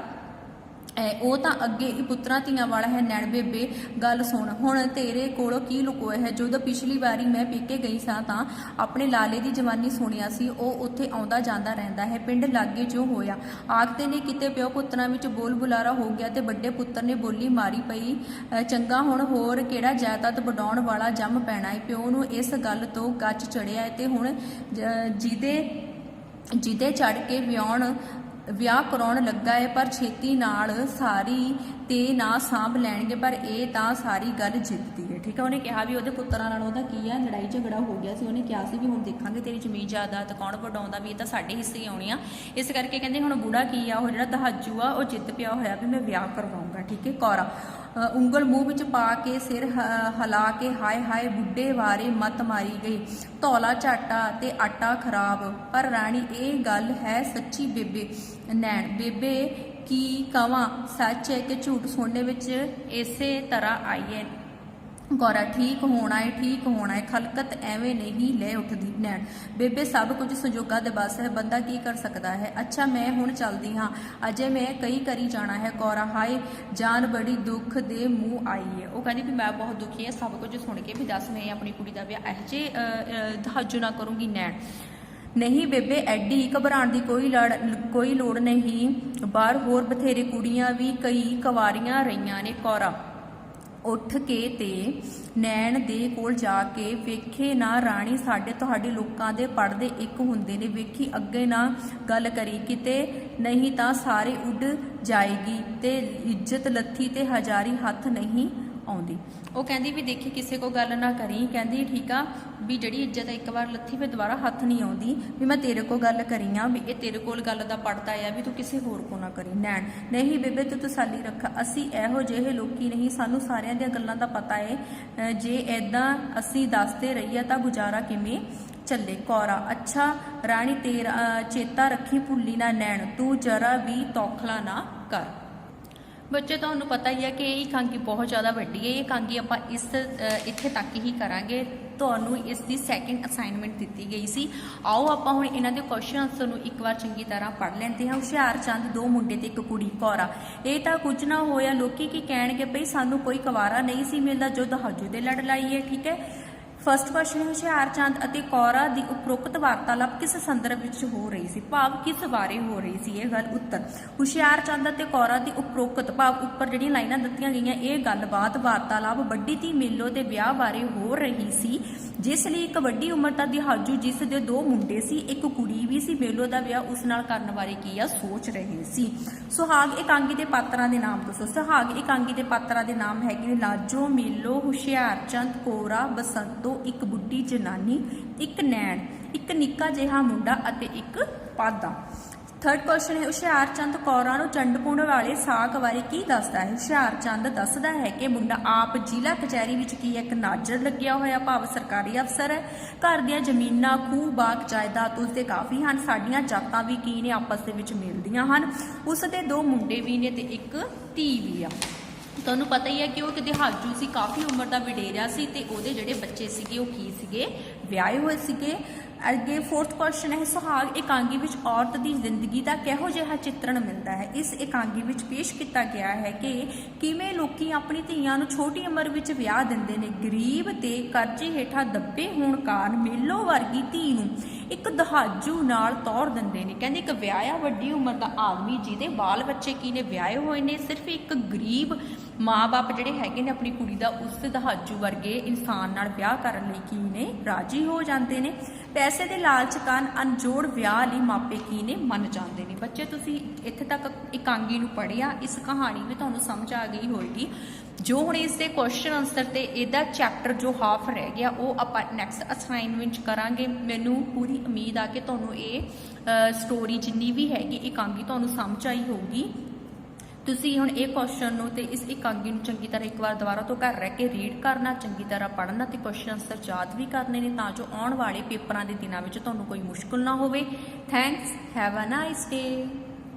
S1: ਉਹ ਤਾਂ ਅੱਗੇ ਹੀ ਪੁੱਤਰਾਂ ਧੀਆਂ ਵਾਲਾ ਹੈ। ਨੈਣ ਬੇਬੇ ਗੱਲ ਸੁਣ, ਹੁਣ ਤੇਰੇ ਕੋਲੋਂ ਕੀ ਲੁਕੋਇਆ ਹੈ। ਜਦੋਂ ਪਿਛਲੀ ਵਾਰੀ ਮੈਂ ਪੇਕੇ ਗਈ ਸਾਂ ਤਾਂ ਆਪਣੇ ਲਾਲੇ ਦੀ ਜਵਾਨੀ ਸੁਣਿਆ ਸੀ, ਉਹ ਉੱਥੇ ਆਉਂਦਾ ਜਾਂਦਾ ਰਹਿੰਦਾ ਹੈ। ਪਿੰਡ ਲਾਗੇ ਜੋ ਹੋਇਆ ਆਖਦੇ ਨੇ ਕਿਤੇ ਪਿਓ ਪੁੱਤਰਾਂ ਵਿੱਚ ਬੋਲ ਬੁਲਾਰਾ ਹੋ ਗਿਆ, ਤੇ ਵੱਡੇ ਪੁੱਤਰ ਨੇ ਬੋਲੀ ਮਾਰੀ ਪਈ, ਚੰਗਾ ਹੁਣ ਹੋਰ ਕਿਹੜਾ ਜਾਇਦਾਦ ਵਡਾਉਣ ਵਾਲਾ ਜੰਮ ਪੈਣਾ ਹੈ। ਪਿਓ ਨੂੰ ਇਸ ਗੱਲ ਤੋਂ ਗੱਚ ਚੜਿਆ ਹੈ, ਤੇ ਹੁਣ ਜਿਹਦੇ ਚੜ ਕੇ ਵਿਆਉਣ ਵਿਆਹ ਕਰਾਉਣ ਲੱਗਾ ਹੈ ਪਰ ਛੇਤੀ ਨਾਲ ਸਾਰੀ ਤੇ ਨਾ ਸਾਂਭ ਲੈਣਗੇ, ਪਰ ਇਹ ਤਾਂ ਸਾਰੀ ਗੱਲ ਜਿੱਤਦੀ ਹੈ। ਠੀਕ ਹੈ, ਉਹਨੇ ਕਿਹਾ ਵੀ ਉਹਦੇ ਪੁੱਤਰਾਂ ਨਾਲ ਉਹਦਾ ਕੀ ਹੈ ਲੜਾਈ ਝਗੜਾ ਹੋ ਗਿਆ ਸੀ। ਉਹਨੇ ਕਿਹਾ ਸੀ ਵੀ ਹੁਣ ਦੇਖਾਂਗੇ ਤੇਰੀ ਜ਼ਮੀਨ ਜਾਇਦਾਦ ਕੌਣ ਵਡਾਉਂਦਾ, ਵੀ ਇਹ ਤਾਂ ਸਾਡੇ ਹਿੱਸੇ ਹੀ ਆਉਣੀ ਆ। ਇਸ ਕਰਕੇ ਕਹਿੰਦੇ ਹੁਣ ਬੁੜਾ ਕੀ ਆ, ਉਹ ਜਿਹੜਾ ਦਹਾਜੂ ਆ ਉਹ ਜਿੱਤ ਪਿਆ ਹੋਇਆ ਵੀ ਮੈਂ ਵਿਆਹ ਕਰਵਾਉਂਗਾ। ਠੀਕ ਹੈ, ਕੌਰਾ ਉਂਗਲ ਮੂੰਹ ਵਿੱਚ ਪਾ ਕੇ ਸਿਰ ਹਿਲਾ ਕੇ ਹਾਏ ਹਾਏ ਬੁੱਢੇ ਬਾਰੇ ਮੱਤ ਮਾਰੀ ਗਈ, ਧੌਲਾ ਝਾਟਾ ਤੇ ਆਟਾ ਖਰਾਬ। ਪਰ ਰਾਣੀ ਇਹ ਗੱਲ ਹੈ ਸੱਚੀ ਬੇਬੇ ਨੈਣ, ਬੇਬੇ ਕੀ ਕਵਾਂ ਸੱਚ ਹੈ ਕਿ ਝੂਠ ਸੁਣਨੇ ਵਿੱਚ ਇਸੇ ਤਰ੍ਹਾਂ ਆਈ ਹੈ। ਗੌਰਾ ਠੀਕ ਹੋਣਾ ਹੈ, ਠੀਕ ਹੋਣਾ ਹੈ, ਖਲਕਤ ਐਵੇਂ ਨਹੀਂ ਲੈ ਉੱਠਦੀ। ਨੈਣ ਬੇਬੇ ਸਭ ਕੁਝ ਸੰਜੋਗਾਂ ਦੇ ਬਸ ਹੈ, ਬੰਦਾ ਕੀ ਕਰ ਸਕਦਾ ਹੈ। ਅੱਛਾ ਮੈਂ ਹੁਣ ਚੱਲਦੀ ਹਾਂ, ਅਜੇ ਮੈਂ ਕਈ ਕਰੀ ਜਾਣਾ ਹੈ। ਗੌਰਾ ਹਾਏ ਜਾਨ ਬੜੀ ਦੁੱਖ ਦੇ ਮੂੰਹ ਆਈ ਹੈ। ਉਹ ਕਹਿੰਦੀ ਵੀ ਮੈਂ ਬਹੁਤ ਦੁਖੀ ਹਾਂ ਸਭ ਕੁਝ ਸੁਣ ਕੇ, ਵੀ ਦੱਸ ਮੈਂ ਆਪਣੀ ਕੁੜੀ ਦਾ ਵਿਆਹ ਇਹੋ ਜਿਹੇ ਦਹਾਜੂ ਨਾ ਕਰੂੰਗੀ। ਨੈਣ ਨਹੀਂ ਬੇਬੇ ਐਡੀ ਘਬਰਾਉਣ ਦੀ ਕੋਈ ਲੋੜ ਨਹੀਂ, ਬਾਹਰ ਹੋਰ ਬਥੇਰੇ ਕੁੜੀਆਂ ਵੀ ਕਈ ਕੁਆਰੀਆਂ ਰਹੀਆਂ ਨੇ। ਕੌਰਾ ਉੱਠ ਕੇ ਤੇ ਨੈਣ ਦੇ ਕੋਲ ਜਾ ਕੇ ਵੇਖੇ ਨਾ ਰਾਣੀ ਸਾਡੇ ਤੁਹਾਡੇ ਲੋਕਾਂ ਦੇ ਪੜਦੇ ਇੱਕ ਹੁੰਦੇ ਨੇ, ਵੇਖੀ ਅੱਗੇ ਨਾ ਗੱਲ ਕਰੀ ਕਿਤੇ ਨਹੀਂ ਤਾਂ ਸਾਰੇ ਉੱਡ ਜਾਏਗੀ ਤੇ ਇੱਜ਼ਤ ਲੱਥੀ ਤੇ ਹਜ਼ਾਰੀ ਹੱਥ ਨਹੀਂ ਆਉਂਦੀ। ਉਹ ਕਹਿੰਦੀ ਵੀ ਦੇਖੀ ਕਿਸੇ ਕੋ ਗੱਲ ਨਾ ਕਰੀ, ਕਹਿੰਦੀ ਠੀਕ ਆ ਵੀ ਜਿਹੜੀ ਇੱਜ਼ਤ ਇੱਕ ਵਾਰ ਲੱਥੀ ਫਿਰ ਦੁਬਾਰਾ ਹੱਥ ਨਹੀਂ ਆਉਂਦੀ, ਵੀ ਮੈਂ ਤੇਰੇ ਕੋ ਗੱਲ ਕਰੀ ਆ ਵੀ ਇਹ ਤੇਰੇ ਕੋਲ ਗੱਲ ਦਾ ਪੜਦਾ ਆ ਵੀ ਤੂੰ ਕਿਸੇ ਹੋਰ ਕੋ ਨਾ ਕਰੀ। ਨੈਣ ਨਹੀਂ ਬੇਬੇ ਤੂੰ ਤਸੱਲੀ ਰੱਖ, ਅਸੀਂ ਇਹੋ ਜਿਹੇ ਲੋਕੀ ਨਹੀਂ, ਸਾਨੂੰ ਸਾਰਿਆਂ ਦੀਆਂ ਗੱਲਾਂ ਦਾ ਪਤਾ ਹੈ, ਜੇ ਐਦਾਂ ਅਸੀਂ ਦੱਸਦੇ ਰਹੀਏ ਤਾਂ ਗੁਜ਼ਾਰਾ ਕਿਵੇਂ ਚੱਲੇ। ਕੌਰਾ ਅੱਛਾ ਰਾਣੀ ਤੇਰਾ ਚੇਤਾ ਰੱਖੀ ਭੁੱਲੀ ਨਾ। ਨੈਣ ਤੂੰ ਜਰਾ ਵੀ ਤੌਖਲਾ ਨਾ ਕਰ। ਬੱਚੇ ਤੁਹਾਨੂੰ ਪਤਾ ਹੀ ਹੈ ਕਿ ਇਹ ਇਕਾਂਗੀ ਬਹੁਤ ਜ਼ਿਆਦਾ ਵੱਡੀ ਹੈ। ਇਹ ਇਕਾਂਗੀ ਆਪਾਂ ਇੱਥੇ ਤੱਕ ਹੀ ਕਰਾਂਗੇ। ਤੁਹਾਨੂੰ ਇਸ ਦੀ ਸੈਕਿੰਡ ਅਸਾਈਨਮੈਂਟ ਦਿੱਤੀ ਗਈ ਸੀ। ਆਓ ਆਪਾਂ ਹੁਣ ਇਹਨਾਂ ਦੇ ਕੁਐਸਚਨ ਆਨਸਰ ਨੂੰ ਇੱਕ ਵਾਰ ਚੰਗੀ ਤਰ੍ਹਾਂ ਪੜ੍ਹ ਲੈਂਦੇ ਹਾਂ। ਹੁਸ਼ਿਆਰ ਚੰਦ ਦੋ ਮੁੰਡੇ ਤੇ ਇੱਕ ਕੁੜੀ। ਕੌਰਾ ਇਹ ਤਾਂ ਕੁਝ ਨਾ ਹੋਇਆ, ਲੋਕੀ ਕੀ ਕਹਿਣਗੇ ਭਈ ਸਾਨੂੰ ਕੋਈ ਕੁਵਾਰਾ ਨਹੀਂ ਸੀ ਮਿਲਦਾ ਜੋ ਦਹਾਜੂ ਦੇ ਲੜ ਲਾਈ ਹੈ। ਠੀਕ ਹੈ, ਫਸਟ ਕੁਐਸਚਨ ਹੈ ਹੁਸ਼ਿਆਰ ਚੰਦ ਅਤੇ ਕੌਰਾ ਦੀ ਉਪਰੋਕਤ ਵਾਰਤਾਲਾਪ ਕਿਸ ਸੰਦਰਭ ਵਿੱਚ ਹੋ ਰਹੀ ਸੀ, ਭਾਵ ਕਿਸ ਬਾਰੇ ਹੋ ਰਹੀ ਸੀ ਇਹ ਗੱਲ। ਉੱਤਰ ਹੁਸ਼ਿਆਰ ਚੰਦ ਅਤੇ ਕੌਰਾ ਦੀ ਉਪਰੋਕਤ ਭਾਵ ਉੱਪਰ ਜਿਹੜੀਆਂ ਲਾਈਨਾਂ ਦਿੱਤੀਆਂ ਗਈਆਂ ਇਹ ਗੱਲਬਾਤ ਵਾਰਤਾਲਾਪ ਵੱਡੀ ਧੀ ਮੇਲੋ ਦੇ ਵਿਆਹ ਬਾਰੇ ਹੋ ਰਹੀ ਸੀ, ਜਿਸ ਲਈ ਇੱਕ ਵੱਡੀ ਉਮਰ ਦਾ ਦਿਹਾਜੂ ਜਿਸ ਦੇ ਦੋ ਮੁੰਡੇ ਸੀ ਇੱਕ ਕੁੜੀ ਵੀ ਸੀ, ਮੇਲੋ ਦਾ ਵਿਆਹ ਉਸ ਨਾਲ ਕਰਨ ਬਾਰੇ ਕੀ ਆ ਸੋਚ ਰਹੇ ਸੀ। ਸੁਹਾਗ ਇਕਾਂਗੀ ਦੇ ਪਾਤਰਾਂ ਦੇ ਨਾਮ ਦੱਸੋ। ਸੁਹਾਗ ਇਕਾਂਗੀ ਦੇ ਪਾਤਰਾਂ ਦੇ ਨਾਮ ਹੈਗੇ ਨੇ ਲਾਜੋ, ਮੇਲੋ, ਹੁਸ਼ਿਆਰ ਚੰਦ, ਕੋਰਾ, ਬਸੰਤੋ, ਇੱਕ ਬੁੱਢੀ ਜਨਾਨੀ, ਇੱਕ ਨੈਣ, ਇੱਕ ਨਿੱਕਾ ਜਿਹਾ ਮੁੰਡਾ ਅਤੇ ਇੱਕ ਪਾਦਾ। ਥਰਡ ਕੁਐਸਚਨ ਹੈ ਹੁਸ਼ਿਆਰ ਚੰਦ ਕੌਰਾਂ ਨੂੰ ਚੰਡਪੁਣ ਵਾਲੇ ਸਾਕ ਬਾਰੇ ਕੀ ਦੱਸਦਾ ਹੈ। ਹੁਸ਼ਿਆਰ ਚੰਦ ਦੱਸਦਾ ਹੈ ਕਿ ਮੁੰਡਾ ਆਪ ਜ਼ਿਲ੍ਹਾ ਕਚਹਿਰੀ ਵਿੱਚ ਕੀ ਹੈ ਇੱਕ ਨਾਜ਼ਰ ਲੱਗਿਆ ਹੋਇਆ ਭਾਵ ਸਰਕਾਰੀ ਅਫਸਰ ਹੈ, ਘਰ ਦੀਆਂ ਜ਼ਮੀਨਾਂ ਖੂਹ ਬਾਗ ਜਾਇਦਾਦ ਉਸਦੇ ਕਾਫੀ ਹਨ, ਸਾਡੀਆਂ ਜਾਤਾਂ ਵੀ ਕੀ ਨੇ ਆਪਸ ਦੇ ਵਿੱਚ ਮਿਲਦੀਆਂ ਹਨ, ਉਸ ਦੇ ਦੋ ਮੁੰਡੇ ਵੀ ਨੇ ਤੇ ਇੱਕ ਧੀ ਵੀ ਆ। ਤੁਹਾਨੂੰ ਪਤਾ ਹੀ ਹੈ ਕਿ ਉਹ ਇੱਕ ਦਿਹਾਜੂ ਸੀ, ਕਾਫੀ ਉਮਰ ਦਾ ਵਡੇਰਿਆ ਸੀ ਤੇ ਉਹਦੇ ਜਿਹੜੇ ਬੱਚੇ ਸੀਗੇ ਉਹ ਕੀ ਸੀਗੇ ਵਿਆਹੇ ਹੋਏ ਸੀਗੇ। ਅੱਗੇ ਫੋਰਥ ਕੁਐਸਚਨ ਹੈ ਸੁਹਾਗ ਇਕਾਂਗੀ ਵਿੱਚ ਔਰਤ ਦੀ ਜ਼ਿੰਦਗੀ ਦਾ ਕਿਹੋ ਜਿਹਾ ਚਿੱਤਰਣ ਮਿਲਦਾ ਹੈ। ਇਸ ਇਕਾਂਗੀ ਵਿੱਚ ਪੇਸ਼ ਕੀਤਾ ਗਿਆ ਹੈ ਕਿ ਕਿਵੇਂ ਲੋਕੀ ਆਪਣੀ ਧੀਆਂ ਨੂੰ ਛੋਟੀ ਉਮਰ ਵਿੱਚ ਵਿਆਹ ਦਿੰਦੇ ਨੇ, ਗਰੀਬ ਤੇ ਕਰਜ਼ੇ ਹੇਠਾਂ ਦੱਬੇ ਹੋਣ ਕਾਰਨ ਮੇਲੋ ਵਰਗੀ ਧੀ ਨੂੰ ਇੱਕ ਦਹਾਜੂ ਨਾਲ ਤੋੜ ਦਿੰਦੇ ਨੇ। ਕਹਿੰਦੇ ਇੱਕ ਵਿਆਹਿਆ ਵੱਡੀ ਉਮਰ ਦਾ ਆਦਮੀ ਜਿਹਦੇ ਬਾਲ ਬੱਚੇ ਕੀ ਨੇ ਵਿਆਹੇ ਹੋਏ ਨੇ, ਸਿਰਫ ਇੱਕ ਗਰੀਬ ਮਾਂ-ਬਾਪ ਜਿਹੜੇ ਹੈਗੇ ਨੇ ਆਪਣੀ ਕੁੜੀ ਦਾ ਉਸ ਦਹਾਜੂ ਵਰਗੇ ਇਨਸਾਨ ਨਾਲ ਵਿਆਹ ਕਰਨ ਲਈ ਕੀ ਨੇ ਰਾਜੀ ਹੋ ਜਾਂਦੇ ਨੇ। ਪੈਸੇ ਦੇ ਲਾਲਚ ਕਾਰਨ ਅਣਜੋੜ ਵਿਆਹ ਲਈ ਮਾਪੇ ਕੀ ਨੇ ਮੰਨ ਜਾਂਦੇ ਨੇ। ਬੱਚੇ ਤੁਸੀਂ ਇੱਥੇ ਤੱਕ ਇਕਾਂਗੀ ਨੂੰ ਪੜ੍ਹਿਆ, ਇਸ ਕਹਾਣੀ ਵੀ ਤੁਹਾਨੂੰ ਸਮਝ ਆ ਗਈ ਹੋਏਗੀ। ਜੋ ਹੁਣ ਇਸ ਦੇ ਕੁਐਸਚਨ ਆਨਸਰ ਤੇ ਇਹਦਾ ਚੈਪਟਰ ਜੋ ਹਾਫ ਰਹਿ ਗਿਆ ਉਹ ਆਪਾਂ ਨੈਕਸਟ ਅਸਾਈਨਮੈਂਟ ਕਰਾਂਗੇ। ਮੈਨੂੰ ਪੂਰੀ ਉਮੀਦ ਆ ਕਿ ਤੁਹਾਨੂੰ ਇਹ ਸਟੋਰੀ ਜਿੰਨੀ ਵੀ ਹੈਗੀ ਇਕਾਂਗੀ ਤੁਹਾਨੂੰ ਸਮਝ ਆਈ ਹੋਊਗੀ। ਤੁਸੀਂ ਹੁਣ ਇਹ ਕੁਐਸਚਨ ਨੂੰ ਤੇ ਇਸ ਇਕਾਂਗੀ ਨੂੰ ਚੰਗੀ ਤਰ੍ਹਾਂ ਇੱਕ ਵਾਰ ਦੁਬਾਰਾ ਤੋਂ ਘਰ ਰਹਿ ਕੇ ਰੀਡ ਕਰਨਾ, ਚੰਗੀ ਤਰ੍ਹਾਂ ਪੜ੍ਹਨਾ ਤੇ ਕੁਐਸਚਨ ਆਨਸਰ ਯਾਦ ਵੀ ਕਰਨੇ ਨੇ ਤਾਂ ਜੋ ਆਉਣ ਵਾਲੇ ਪੇਪਰਾਂ ਦੇ ਦਿਨਾਂ ਵਿੱਚ ਤੁਹਾਨੂੰ ਕੋਈ ਮੁਸ਼ਕਲ ਨਾ ਹੋਵੇ। Thanks, have a nice day.